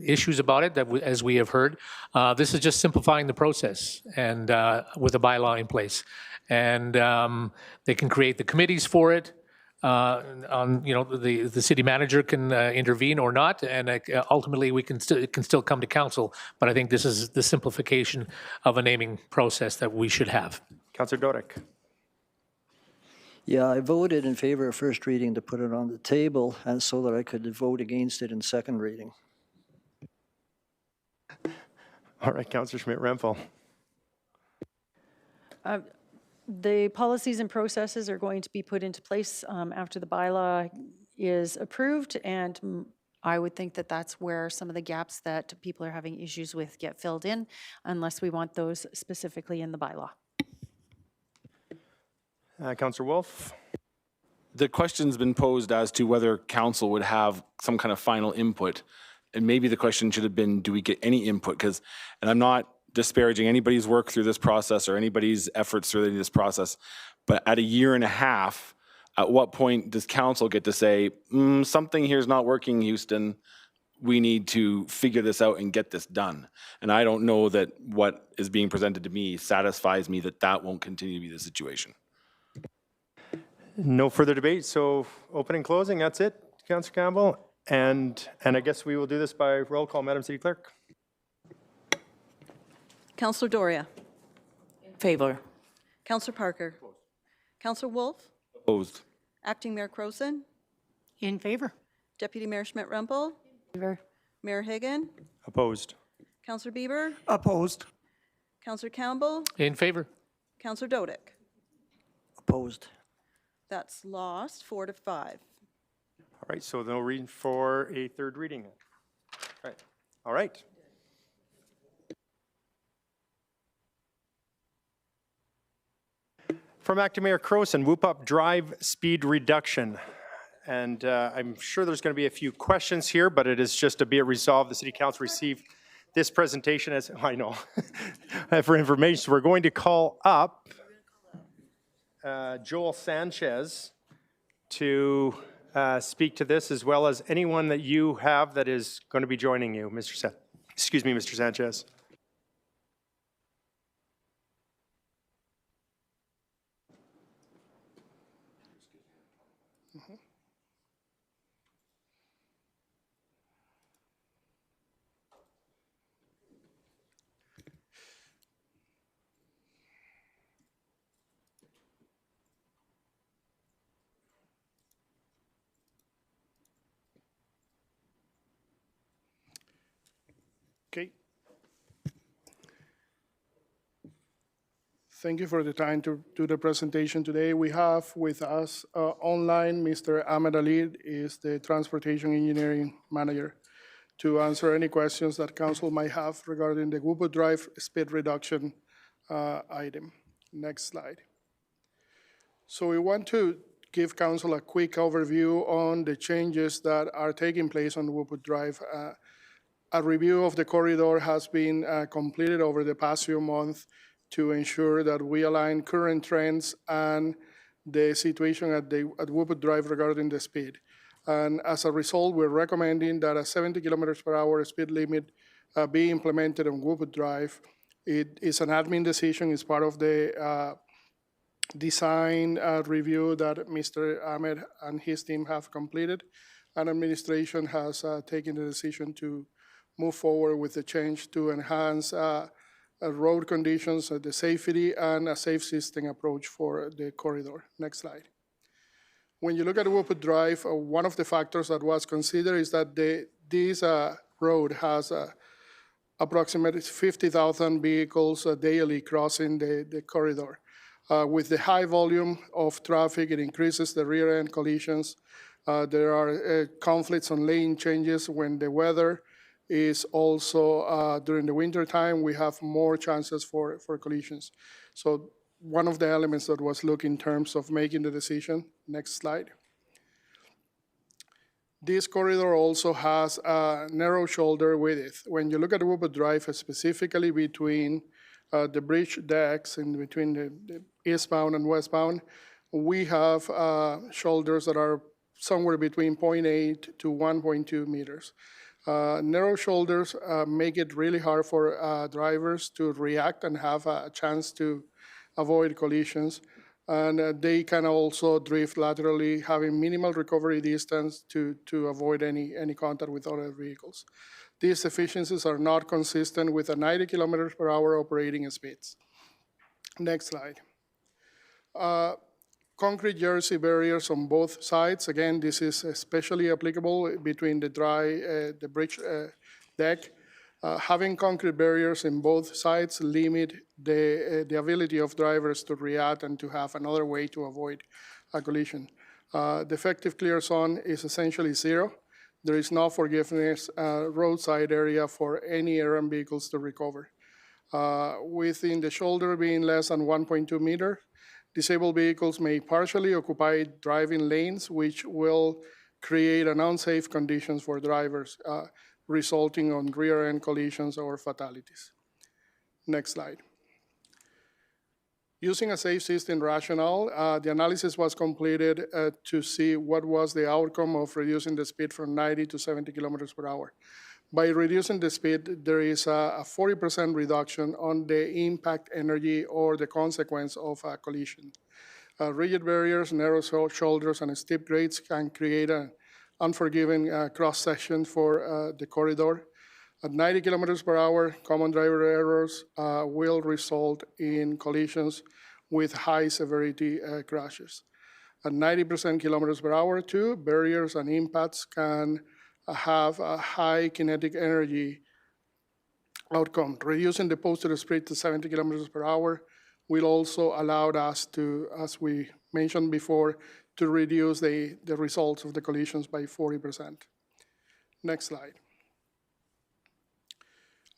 issues about it as we have heard. This is just simplifying the process and with a bylaw in place, and they can create the committees for it. The city manager can intervene or not, and ultimately it can still come to council. But I think this is the simplification of a naming process that we should have. Councillor Dodick. Yeah, I voted in favor of first reading to put it on the table and so that I could vote against it in second reading. All right, Councillor Schmidt-Rempel. The policies and processes are going to be put into place after the bylaw is approved, and I would think that that's where some of the gaps that people are having issues with get filled in, unless we want those specifically in the bylaw. Councillor Wolf? The question's been posed as to whether council would have some kind of final input. And maybe the question should have been, do we get any input? And I'm not disparaging anybody's work through this process or anybody's efforts through this process, but at a year and a half, at what point does council get to say, something here's not working, Houston, we need to figure this out and get this done? And I don't know that what is being presented to me satisfies me that that won't continue to be the situation. No further debate, so open and closing, that's it, Councillor Campbell. And I guess we will do this by roll call, Madam City Clerk. Councillor Doria. In favor. Councillor Parker. Councillor Wolf. Opposed. Acting Mayor Croson. In favor. Deputy Mayor Schmidt-Rempel. Favor. Mayor Higgin. Opposed. Councillor Bieber. Opposed. Councillor Campbell. In favor. Councillor Dodick. Opposed. That's lost 4-5. All right, so no reading for a third reading. Right. All right. From Acting Mayor Croson, Whoop Up Drive speed reduction. And I'm sure there's going to be a few questions here, but it is just to be it resolved. The City Council received this presentation as, I know, for information. So we're going to call up Joel Sanchez to speak to this, as well as anyone that you have that is going to be joining you, Mr. Sanchez. Okay. Thank you for the time to do the presentation today. We have with us online Mr. Ahmed Ali, is the Transportation Engineering Manager, to answer any questions that council might have regarding the Whoop Up Drive speed reduction item. Next slide. So we want to give council a quick overview on the changes that are taking place on Whoop Up Drive. A review of the corridor has been completed over the past few months to ensure that we align current trends and the situation at Whoop Up Drive regarding the speed. And as a result, we're recommending that a 70 kilometers per hour speed limit be implemented on Whoop Up Drive. It is an admin decision. It's part of the design review that Mr. Ahmed and his team have completed. And administration has taken the decision to move forward with the change to enhance road conditions, the safety, and a safe system approach for the corridor. Next slide. When you look at Whoop Up Drive, one of the factors that was considered is that this road has approximately 50,000 vehicles daily crossing the corridor. With the high volume of traffic, it increases the rear-end collisions. There are conflicts on lane changes when the weather is also during the winter time, we have more chances for collisions. So one of the elements that was looked in terms of making the decision. Next slide. This corridor also has a narrow shoulder width. When you look at Whoop Up Drive, specifically between the bridge decks and between the eastbound and westbound, we have shoulders that are somewhere between 0.8 to 1.2 meters. Narrow shoulders make it really hard for drivers to react and have a chance to avoid collisions. And they can also drift laterally, having minimal recovery distance to avoid any contact with other vehicles. These efficiencies are not consistent with a 90 kilometers per hour operating speeds. Next slide. Concrete jersey barriers on both sides. Again, this is especially applicable between the bridge deck. Having concrete barriers in both sides limit the ability of drivers to react and to have another way to avoid a collision. The effective clear zone is essentially zero. There is no forgiveness roadside area for any errant vehicles to recover. Within the shoulder being less than 1.2 meters, disabled vehicles may partially occupy driving lanes, which will create an unsafe conditions for drivers, resulting on rear-end collisions or fatalities. Next slide. Using a safe system rationale, the analysis was completed to see what was the outcome of reducing the speed from 90 to 70 kilometers per hour. By reducing the speed, there is a 40% reduction on the impact energy or the consequence of a collision. Rigid barriers, narrow shoulders, and steep grades can create an unforgiving cross-section for the corridor. At 90 kilometers per hour, common driver errors will result in collisions with high severity crashes. At 90% kilometers per hour, too, barriers and impacts can have a high kinetic energy outcome. Reducing the posted speed to 70 kilometers per hour will also allow us to, as we mentioned before, to reduce the results of the collisions by 40%. Next slide.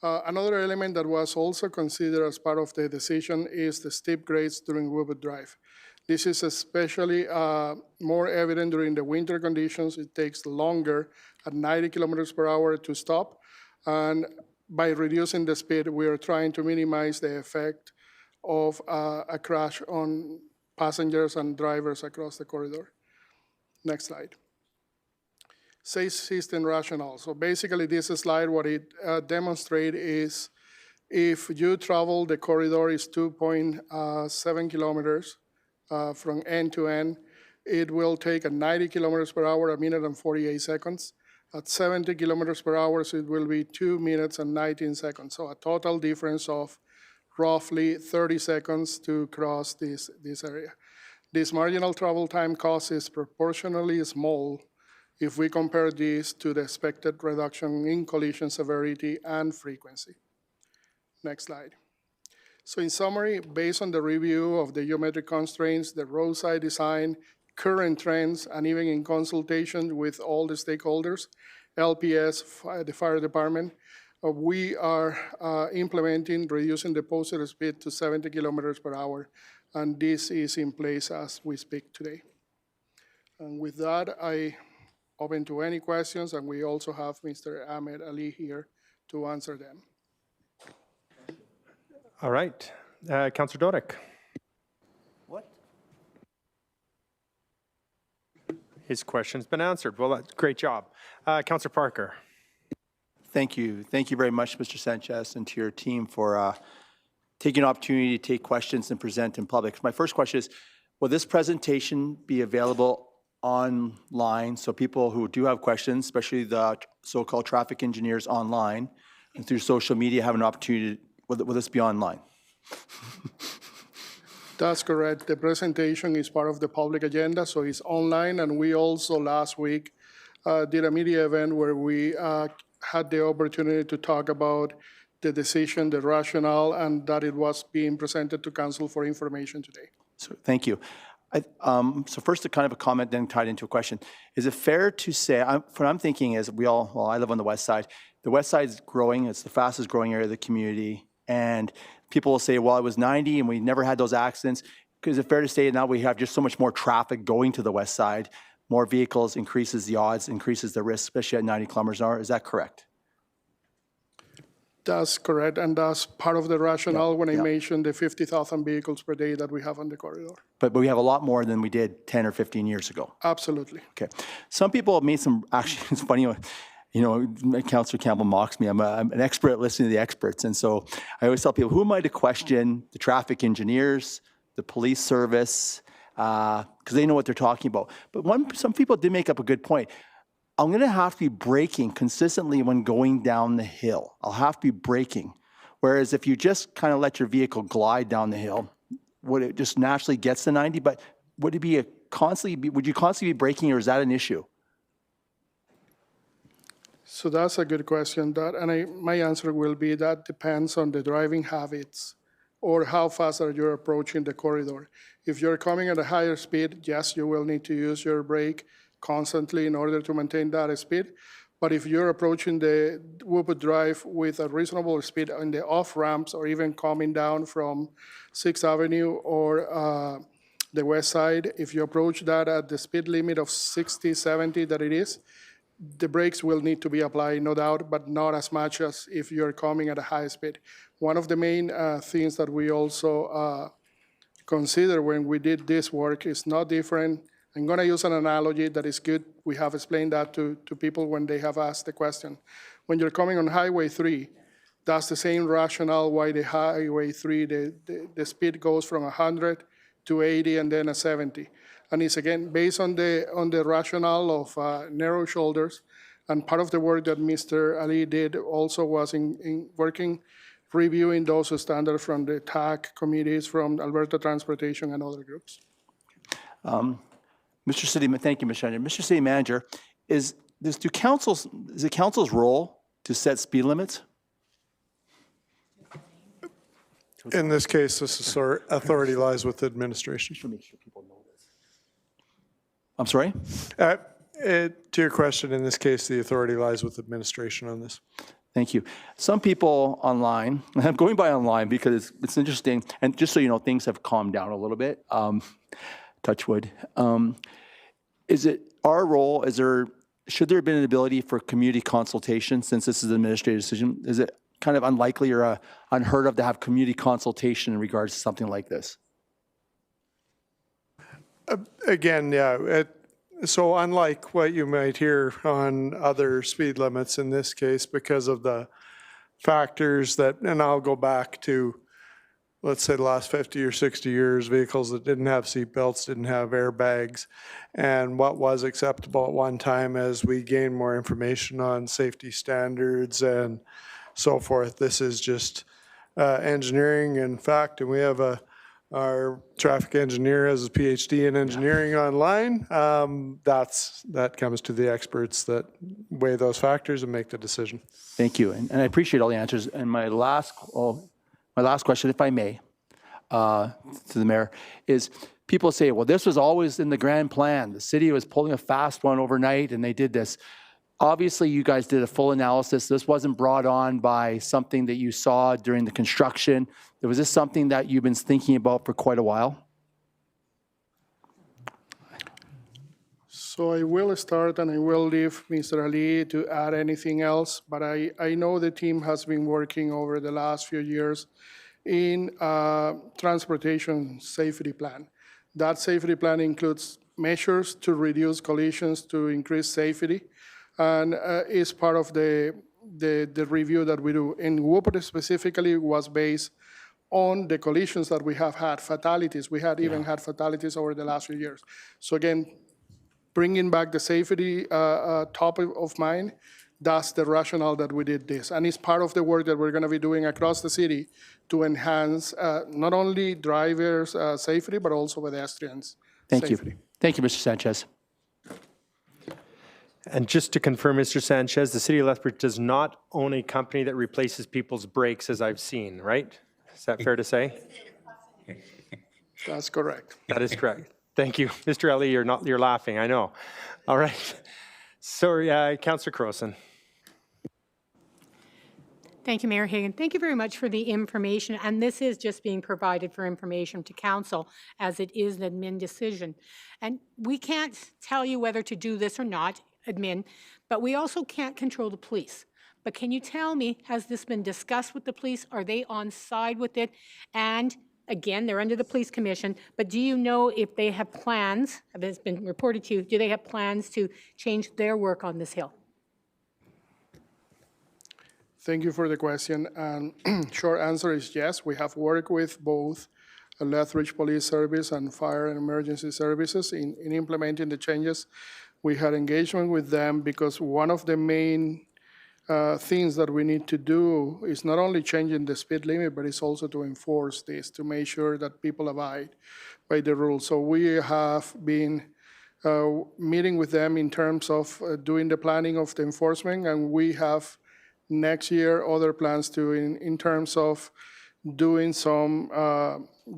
Another element that was also considered as part of the decision is the steep grades during Woodwood Drive. This is especially more evident during the winter conditions. It takes longer at 90 kilometers per hour to stop. And by reducing the speed, we are trying to minimize the effect of a crash on passengers and drivers across the corridor. Next slide. Safe system rationale. So basically this slide, what it demonstrates is if you travel, the corridor is 2.7 kilometers from end to end, it will take at 90 kilometers per hour, 1 minute and 48 seconds. At 70 kilometers per hour, it will be 2 minutes and 19 seconds. So a total difference of roughly 30 seconds to cross this area. This marginal travel time cost is proportionally small if we compare this to the expected reduction in collision severity and frequency. Next slide. So in summary, based on the review of the geometric constraints, the roadside design, current trends, and even in consultation with all the stakeholders, LPS, the fire department, we are implementing reducing the posted speed to 70 kilometers per hour, and this is in place as we speak today. And with that, I open to any questions, and we also have Mr. Ahmed Ali here to answer them. All right. Councillor Dodek. What? His question's been answered. Well, great job. Councillor Parker. Thank you. Thank you very much, Mr. Sanchez, and to your team for taking an opportunity to take questions and present in public. My first question is, will this presentation be available online so people who do have questions, especially the so-called traffic engineers online and through social media, have an opportunity? Will this be online? That's correct. The presentation is part of the public agenda, so it's online. And we also last week did a media event where we had the opportunity to talk about the decision, the rationale, and that it was being presented to council for information today. So thank you. So first, a kind of a comment, then tied into a question. Is it fair to say, what I'm thinking is I live on the west side. The west side is growing. It's the fastest growing area of the community. And people will say, well, it was 90 and we never had those accidents. Is it fair to say now we have just so much more traffic going to the west side, more vehicles increases the odds, increases the risk, especially at 90 kilometers an hour? Is that correct? That's correct, and that's part of the rationale when I mentioned the 50,000 vehicles per day that we have on the corridor. But we have a lot more than we did 10 or 15 years ago. Absolutely. Okay. Some people have made some, actually, it's funny, Councillor Campbell mocks me. I'm an expert at listening to the experts. And so I always tell people, who am I to question the traffic engineers, the police service, because they know what they're talking about. But some people did make up a good point. I'm going to have to be braking consistently when going down the hill. I'll have to be braking. Whereas if you just kind of let your vehicle glide down the hill, it just naturally gets to 90? But would you constantly be braking, or is that an issue? So that's a good question. My answer will be that depends on the driving habits or how fast are you approaching the corridor. If you're coming at a higher speed, yes, you will need to use your brake constantly in order to maintain that speed. But if you're approaching the Woodwood Drive with a reasonable speed on the off ramps or even coming down from 6th Avenue or the west side, if you approach that at the speed limit of 60, 70 that it is, the brakes will need to be applied, no doubt, but not as much as if you're coming at a high speed. One of the main things that we also consider when we did this work is not different. I'm going to use an analogy that is good. We have explained that to people when they have asked the question. When you're coming on Highway 3, that's the same rationale why the Highway 3, the speed goes from 100 to 80 and then a 70. And it's again based on the rationale of narrow shoulders. And part of the work that Mr. Ali did also was in working, reviewing those standards from the TAC committees, from Alberta Transportation and other groups. Mr. City, thank you, Mr. Manager. Mr. City Manager, is it council's role to set speed limits? In this case, this authority lies with the administration. To make sure people know this. I'm sorry? To your question, in this case, the authority lies with administration on this. Thank you. Some people online, and I'm going by online because it's interesting, and just so you know, things have calmed down a little bit, touch wood. Is it our role, should there have been an ability for community consultation since this is an administrative decision? Is it kind of unlikely or unheard of to have community consultation in regards to something like this? Again, yeah. So unlike what you might hear on other speed limits in this case, because of the factors that, and I'll go back to, let's say the last 50 or 60 years, vehicles that didn't have seat belts, didn't have airbags, and what was acceptable at one time as we gain more information on safety standards and so forth. This is just engineering in fact, and we have our traffic engineer has a PhD in engineering online. That comes to the experts that weigh those factors and make the decision. Thank you, and I appreciate all the answers. And my last question, if I may, to the mayor, is people say, well, this was always in the grand plan. The city was pulling a fast one overnight and they did this. Obviously, you guys did a full analysis. This wasn't brought on by something that you saw during the construction. Was this something that you've been thinking about for quite a while? So I will start and I will leave Mr. Ali to add anything else, but I know the team has been working over the last few years in transportation safety plan. That safety plan includes measures to reduce collisions, to increase safety, and is part of the review that we do. In Woodwood specifically was based on the collisions that we have had, fatalities. We had even had fatalities over the last few years. So again, bringing back the safety top of mind, that's the rationale that we did this. And it's part of the work that we're going to be doing across the city to enhance not only drivers' safety, but also pedestrians' safety. Thank you. Thank you, Mr. Sanchez. And just to confirm, Mr. Sanchez, the City of Lethbridge does not own a company that replaces people's brakes, as I've seen, right? Is that fair to say? That's correct. That is correct. Thank you. Mr. Ali, you're laughing, I know. All right. Sorry, Councillor Crowson. Thank you, Mayor Hagan. Thank you very much for the information. And this is just being provided for information to council as it is an admin decision. And we can't tell you whether to do this or not, admin, but we also can't control the police. But can you tell me, has this been discussed with the police? Are they on side with it? And again, they're under the police commission, but do you know if they have plans, if it's been reported to you, do they have plans to change their work on this hill? Thank you for the question. Short answer is yes. We have worked with both Lethbridge Police Service and Fire and Emergency Services in implementing the changes. We had engagement with them because one of the main things that we need to do is not only changing the speed limit, but it's also to enforce this, to make sure that people abide by the rules. So we have been meeting with them in terms of doing the planning of the enforcement, and we have next year other plans to in terms of doing some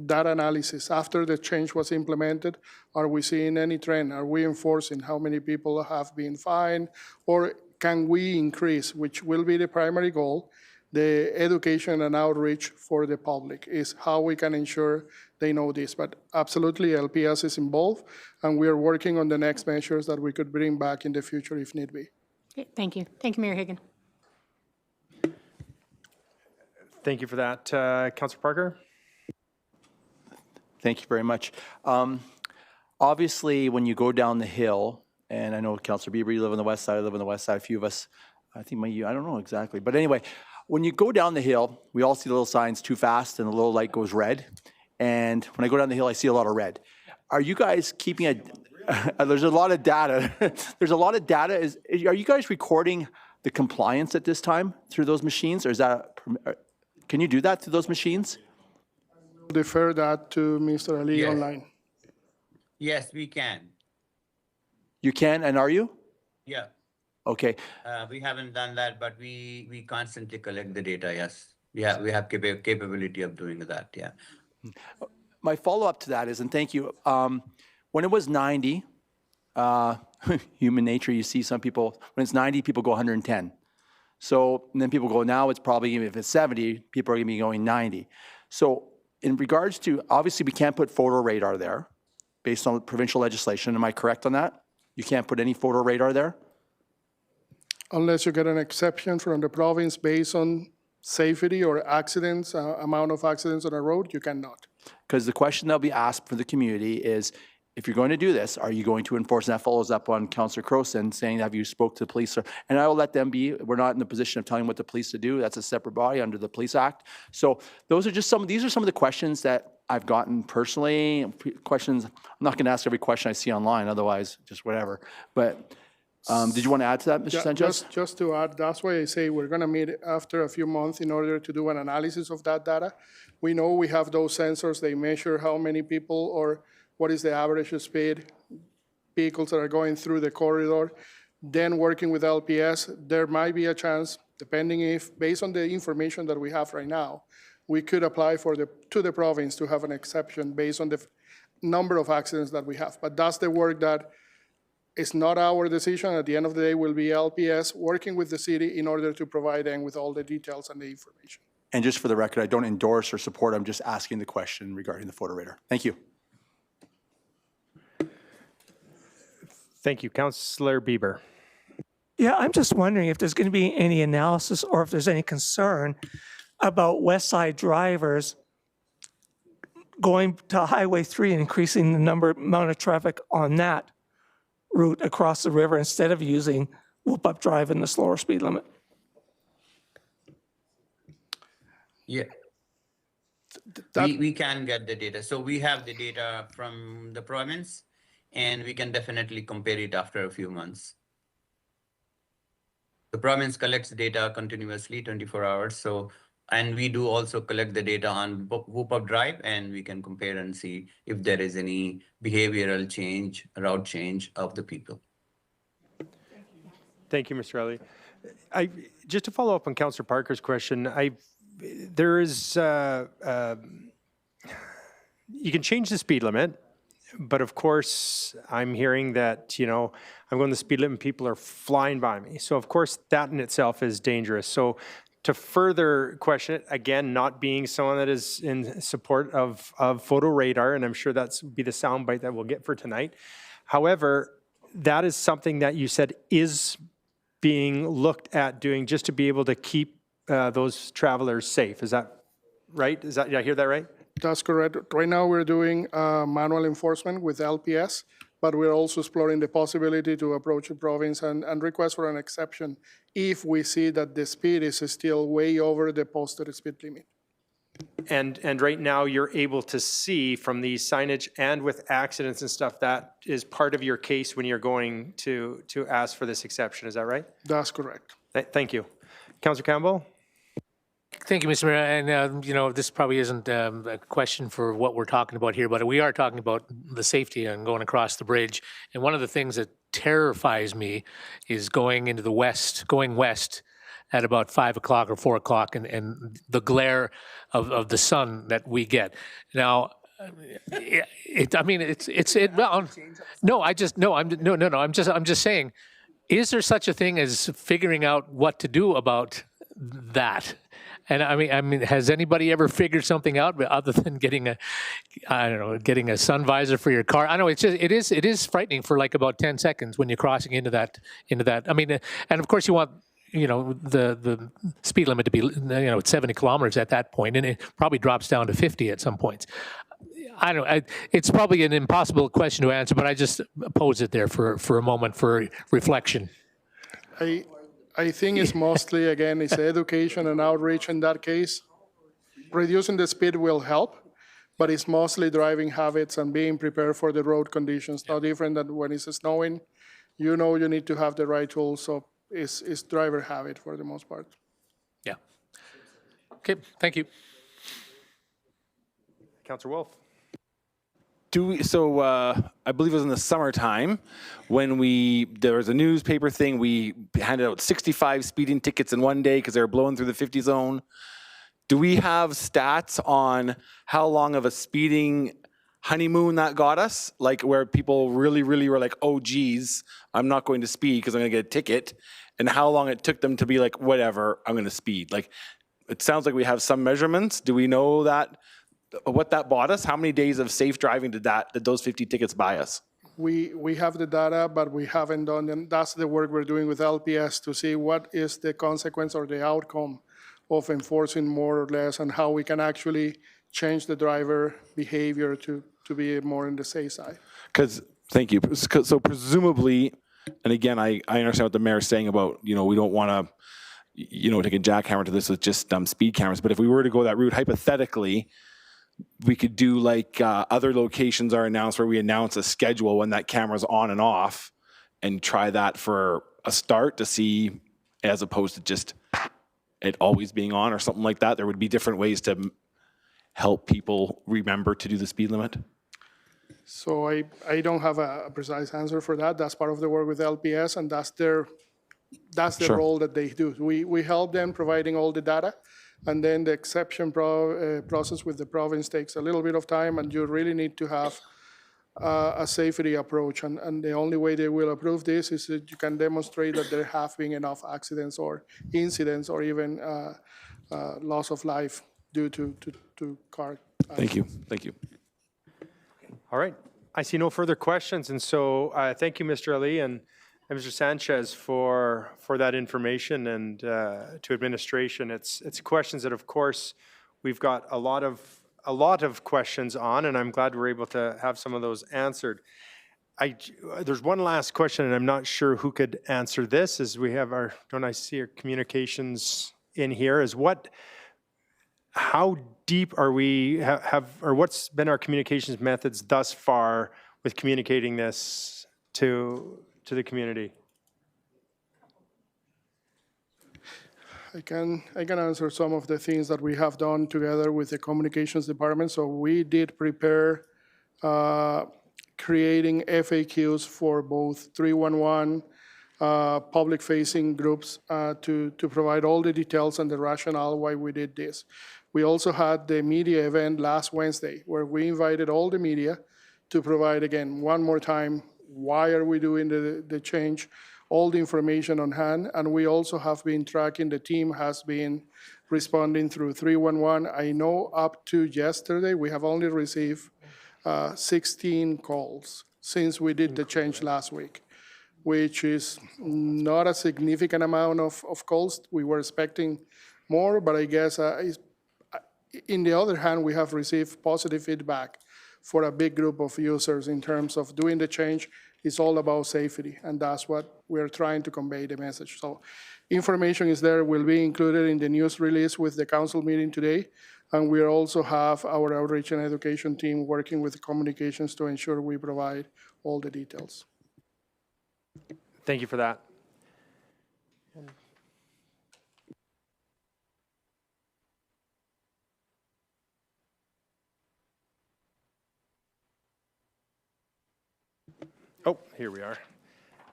data analysis. After the change was implemented, are we seeing any trend? Are we enforcing how many people have been fined? Or can we increase, which will be the primary goal, the education and outreach for the public, is how we can ensure they know this. But absolutely, LPS is involved, and we are working on the next measures that we could bring back in the future if need be. Okay, thank you. Thank you, Mayor Higgin. Thank you for that. Councillor Parker? Thank you very much. Obviously, when you go down the hill, and I know Councillor Bieber, you live on the west side, I live on the west side, a few of us, I think I don't know exactly. But anyway, when you go down the hill, we all see the little signs, too fast, and the little light goes red. And when I go down the hill, I see a lot of red. Are you guys keeping there's a lot of data. There's a lot of data. Are you guys recording the compliance at this time through those machines? Or is that, can you do that through those machines? Defer that to Mr. Ali online. Yes, we can. You can, and are you? Yeah. Okay. We haven't done that, but we constantly collect the data, yes. Yeah, we have capability of doing that, yeah. My follow-up to that is, and thank you, when it was 90, human nature, you see some people, when it's 90, people go 110. So, and then people go, now it's probably, if it's 70, people are going to be going 90. So in regards to, obviously we can't put photo radar there based on provincial legislation. Am I correct on that? You can't put any photo radar there? Unless you get an exception from the province based on safety or accidents, amount of accidents on a road, you cannot. Because the question that'll be asked for the community is, if you're going to do this, are you going to enforce? And that follows up on Councillor Crowson saying, have you spoke to the police? And I will let them be. We're not in the position of telling what the police to do. That's a separate body under the Police Act. So those are just these are some of the questions that I've gotten personally. Questions, I'm not going to ask every question I see online, otherwise just whatever. But did you want to add to that, Mr. Sanchez? Just to add, that's why I say we're going to meet after a few months in order to do an analysis of that data. We know we have those sensors. They measure how many people or what is the average speed vehicles that are going through the corridor. Then working with LPS, there might be a chance, depending if, based on the information that we have right now, we could apply to the province to have an exception based on the number of accidents that we have. But that's the work that is not our decision. At the end of the day, will be LPS working with the city in order to provide them with all the details and the information. And just for the record, I don't endorse or support. I'm just asking the question regarding the photo radar. Thank you. Thank you. Councillor Bieber. Yeah, I'm just wondering if there's going to be any analysis or if there's any concern about West Side drivers going to Highway 3 and increasing the amount of traffic on that route across the river instead of using Whoop-Up Drive and the slower speed limit. Yeah. We can get the data. So we have the data from the province, and we can definitely compare it after a few months. The province collects data continuously, 24 hours. So, and we do also collect the data on Whoop-Up Drive, and we can compare and see if there is any behavioral change, route change of the people. Thank you, Mr. Ali. Just to follow up on Councillor Parker's question, there is, you can change the speed limit, but of course, I'm hearing that, I'm going the speed limit and people are flying by me. So of course, that in itself is dangerous. So to further question it, again, not being someone that is in support of photo radar, and I'm sure that's be the soundbite that we'll get for tonight. However, that is something that you said is being looked at doing just to be able to keep those travelers safe. Is that right? Did I hear that right? That's correct. Right now, we're doing manual enforcement with LPS, but we're also exploring the possibility to approach the province and request for an exception if we see that the speed is still way over the posted speed limit. And right now, you're able to see from the signage and with accidents and stuff, that is part of your case when you're going to ask for this exception. Is that right? That's correct. Thank you. Councillor Campbell? Thank you, Mr. Mayor. And, this probably isn't a question for what we're talking about here, but we are talking about the safety and going across the bridge. And one of the things that terrifies me is going west at about 5 o'clock or 4 o'clock, and the glare of the sun that we get. Now, I'm just saying, is there such a thing as figuring out what to do about that? And I mean, has anybody ever figured something out other than getting a sun visor for your car? I know it is frightening for like about 10 seconds when you're crossing into that. I mean, and of course you want, the speed limit to be, at 70 kilometers at that point, and it probably drops down to 50 at some points. I don't know. It's probably an impossible question to answer, but I just pose it there for a moment for reflection. I think it's mostly, again, it's education and outreach in that case. Reducing the speed will help, but it's mostly driving habits and being prepared for the road conditions. No different than when it's snowing. You need to have the right tools, so it's driver habit for the most part. Yeah. Okay, thank you. Councillor Wolf. I believe it was in the summertime when there was a newspaper thing. We handed out 65 speeding tickets in one day because they were blowing through the 50 zone. Do we have stats on how long of a speeding honeymoon that got us? Like where people really, really were like, oh, geez, I'm not going to speed because I'm going to get a ticket. And how long it took them to be like, whatever, I'm going to speed. Like, it sounds like we have some measurements. Do we know that? What that bought us? How many days of safe driving did those 50 tickets buy us? We have the data, but we haven't done, and that's the work we're doing with LPS to see what is the consequence or the outcome of enforcing more or less, and how we can actually change the driver behavior to be more on the safe side. Thank you. So presumably, and again, I understand what the mayor's saying about, we don't want to, take a jackhammer to this with just speed cameras, but if we were to go that route, hypothetically, we could do like other locations are announced where we announce a schedule when that camera's on and off and try that for a start to see, as opposed to just it always being on or something like that. There would be different ways to help people remember to do the speed limit. So I don't have a precise answer for that. That's part of the work with LPS, and that's the Sure. role that they do. We help them providing all the data, and then the exception process with the province takes a little bit of time, and you really need to have a safety approach. And the only way they will approve this is that you can demonstrate that there have been enough accidents or incidents or even loss of life due to car. Thank you. Thank you. All right. I see no further questions, and so thank you, Mr. Ali and Mr. Sanchez for that information, and to administration. It's questions that, of course, we've got a lot of questions on, and I'm glad we're able to have some of those answered. There's one last question, and I'm not sure who could answer this. As we have don't I see our communications in here? How deep are we or what's been our communications methods thus far with communicating this to the community? I can answer some of the things that we have done together with the communications department. So we did prepare creating FAQs for both 311 public-facing groups to provide all the details and the rationale why we did this. We also had the media event last Wednesday where we invited all the media to provide, again, one more time, why are we doing the change, all the information on hand. And we also have been tracking, the team has been responding through 311. I know up to yesterday, we have only received 16 calls since we did the change last week, which is not a significant amount of calls. We were expecting more, but I guess in the other hand, we have received positive feedback for a big group of users in terms of doing the change. It's all about safety, and that's what we're trying to convey the message. So information is there, will be included in the news release with the council meeting today, and we also have our outreach and education team working with communications to ensure we provide all the details. Thank you for that. Oh, here we are.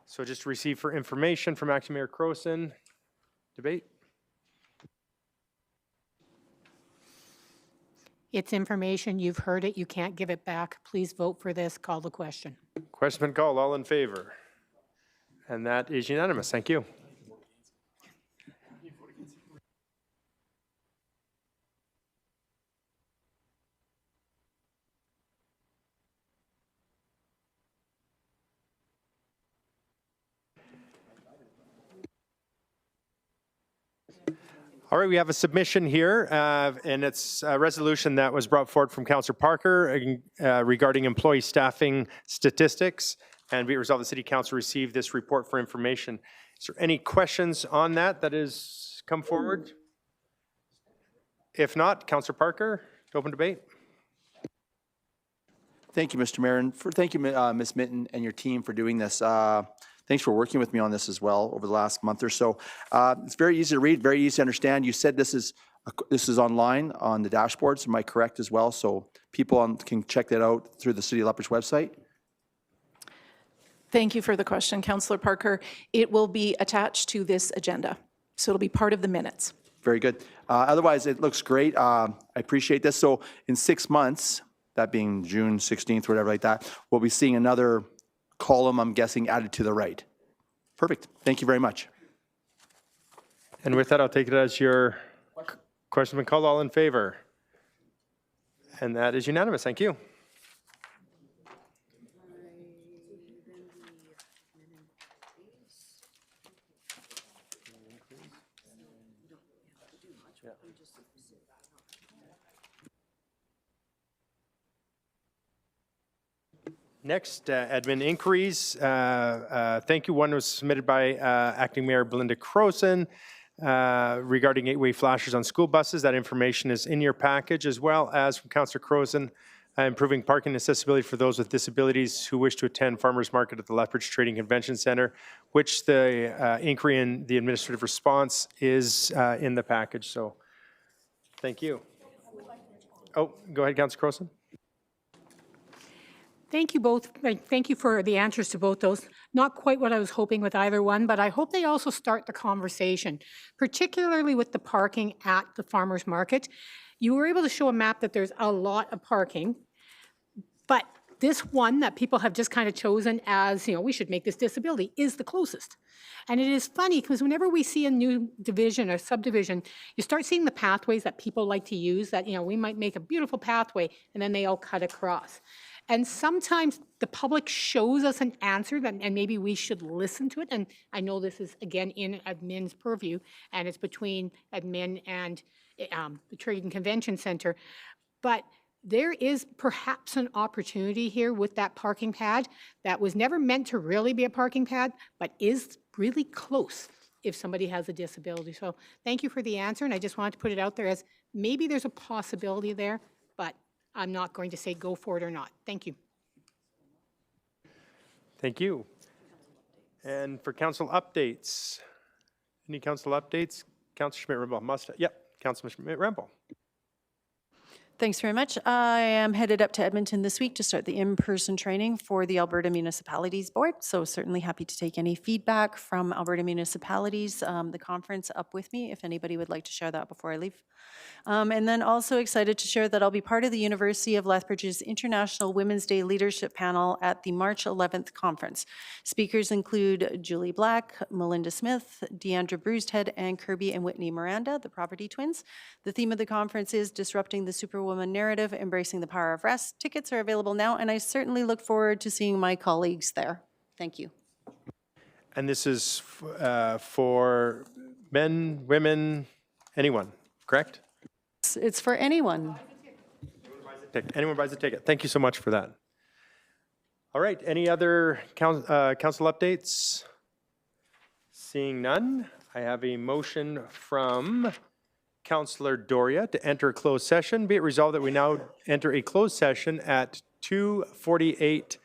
So just received for information from Acting Mayor Crowson. Debate? It's information. You've heard it. You can't give it back. Please vote for this. Call the question. Question been called. All in favor? And that is unanimous. Thank you. All right, we have a submission here, and it's a resolution that was brought forward from Councillor Parker regarding employee staffing statistics. And be it resolved, the City Council received this report for information. Is there any questions on that has come forward? If not, Councillor Parker, to open debate. Thank you, Mr. Mayor, and thank you, Ms. Minton and your team for doing this. Thanks for working with me on this as well over the last month or so. It's very easy to read, very easy to understand. You said this is online on the dashboards. Am I correct as well? So people can check that out through the City of Lethbridge website? Thank you for the question, Councillor Parker. It will be attached to this agenda, so it'll be part of the minutes. Very good. Otherwise, it looks great. I appreciate this. So in 6 months, that being June 16th, whatever like that, we'll be seeing another column, I'm guessing, added to the right. Perfect. Thank you very much. And with that, I'll take it as your question been called. All in favor? And that is unanimous. Thank you. Next, admin inquiries. Thank you. One was submitted by Acting Mayor Belinda Crowson regarding 8-way flashers on school buses. That information is in your package, as well as from Councillor Crowson, improving parking accessibility for those with disabilities who wish to attend Farmers Market at the Lethbridge Trading Convention Centre, which the inquiry and the administrative response is in the package. So thank you. Oh, go ahead, Councillor Crowson. Thank you both. Thank you for the answers to both those. Not quite what I was hoping with either one, but I hope they also start the conversation, particularly with the parking at the farmers market. You were able to show a map that there's a lot of parking, but this one that people have just kind of chosen as, we should make this disability is the closest. And it is funny because whenever we see a new division or subdivision, you start seeing the pathways that people like to use that, we might make a beautiful pathway and then they all cut across. And sometimes the public shows us an answer and maybe we should listen to it. And I know this is, again, in admin's purview, and it's between admin and the Trade and Convention Center. But there is perhaps an opportunity here with that parking pad that was never meant to really be a parking pad, but is really close if somebody has a disability. So thank you for the answer. And I just wanted to put it out there as maybe there's a possibility there, but I'm not going to say go for it or not. Thank you. Thank you. And for council updates, any council updates? Councillor Schmidt-Rempel must, yep, Councillor Schmidt-Rempel. Thanks very much. I am headed up to Edmonton this week to start the in-person training for the Alberta Municipalities Board, so certainly happy to take any feedback from Alberta Municipalities, the conference up with me, if anybody would like to share that before I leave. And then also excited to share that I'll be part of the University of Lethbridge's International Women's Day Leadership Panel at the March 11th conference. Speakers include Julie Black, Melinda Smith, Deandra Bruised-Head, and Kirby and Whitney Miranda, the Property Twins. The theme of the conference is Disrupting the Superwoman Narrative, Embracing the Power of Rest. Tickets are available now, and I certainly look forward to seeing my colleagues there. Thank you. And this is for men, women, anyone, correct? It's for anyone. Anyone buys a ticket. Thank you so much for that. All right, any other council updates? Seeing none, I have a motion from Councillor Doria to enter a closed session. Be it resolved that we now enter a closed session at 2:48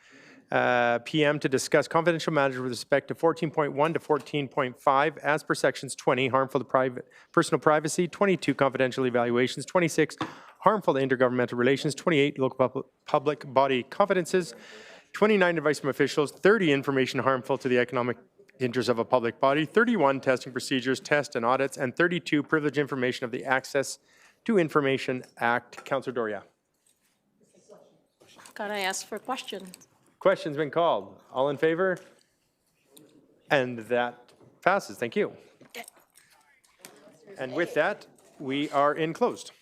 p.m. to discuss confidential matters with respect to 14.1 to 14.5 as per sections 20, harmful to personal privacy, 22, confidential evaluations, 26, harmful to intergovernmental relations, 28, local public body confidences, 29, advice from officials, 30, information harmful to the economic interests of a public body, 31, testing procedures, tests and audits, and 32, privileged information of the access to Information Act. Councillor Doria. Can I ask for question? Question's been called. All in favor? And that passes. Thank you. And with that, we are in closed.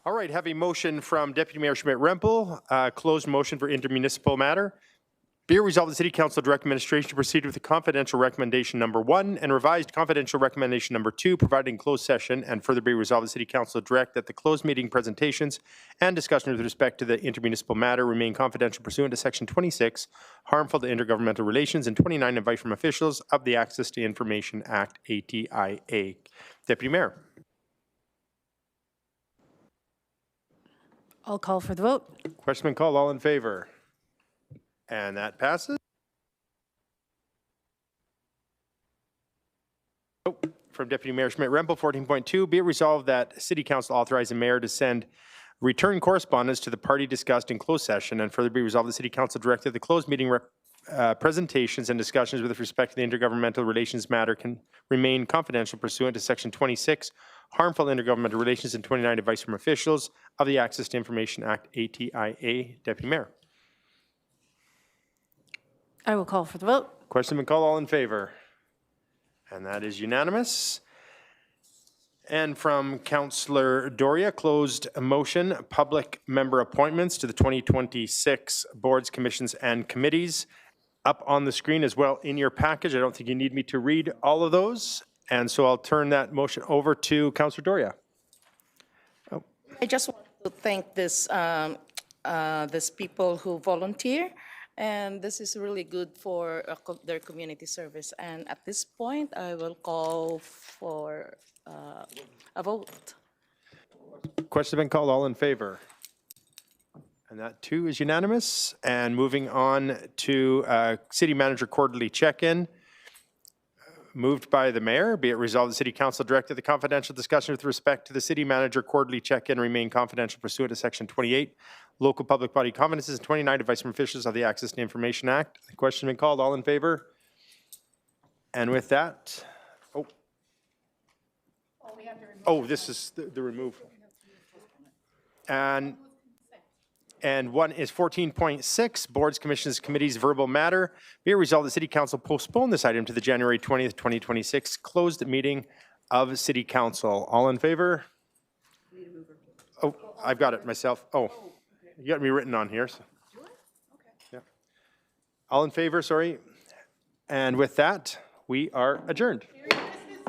All right, have a motion from Deputy Mayor Schmidt-Rempel, closed motion for intermunicipal matter. Be it resolved, the City Council direct administration to proceed with the confidential recommendation number 1 and revised confidential recommendation number 2 provided in closed session, and further be resolved, the City Council direct that the closed meeting presentations and discussion with respect to the intermunicipal matter remain confidential pursuant to Section 26, harmful to intergovernmental relations, and 29, invite from officials of the Access to Information Act, ATIA. Deputy Mayor. I'll call for the vote. Question been called. All in favor? And that passes. From Deputy Mayor Schmidt-Rempel, 14.2, be it resolved that City Council authorize the mayor to send return correspondence to the party discussed in closed session, and further be resolved the City Council directed the closed meeting presentations and discussions with respect to the intergovernmental relations matter can remain confidential pursuant to Section 26, harmful intergovernmental relations, and 29, advice from officials of the Access to Information Act, ATIA. Deputy Mayor. I will call for the vote. Question been called. All in favor? And that is unanimous. And from Councillor Doria, closed motion, public member appointments to the 2026 boards, commissions, and committees. Up on the screen as well in your package. I don't think you need me to read all of those. And so I'll turn that motion over to Councillor Doria. I just want to thank this people who volunteer, and this is really good for their community service. And at this point, I will call for a vote. Question been called. All in favor? And that too is unanimous. And moving on to City Manager Quarterly Check-In. Moved by the Mayor, be it resolved the City Council directed the confidential discussion with respect to the City Manager Quarterly Check-In remain confidential pursuant to Section 28, Local Public Body Confidences, and 29, advice from officials of the Access to Information Act. The question been called. All in favor? And with that, this is the remove. And one is 14.6, Boards, Commissions, Committees, Verbal Matter. Be it resolved the City Council postpone this item to the January 20th, 2026 closed meeting of City Council. All in favor? Oh, I've got it myself. Oh, you got me written on here. So. Yeah. All in favor, sorry. And with that, we are adjourned.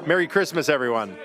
Merry Christmas, everyone.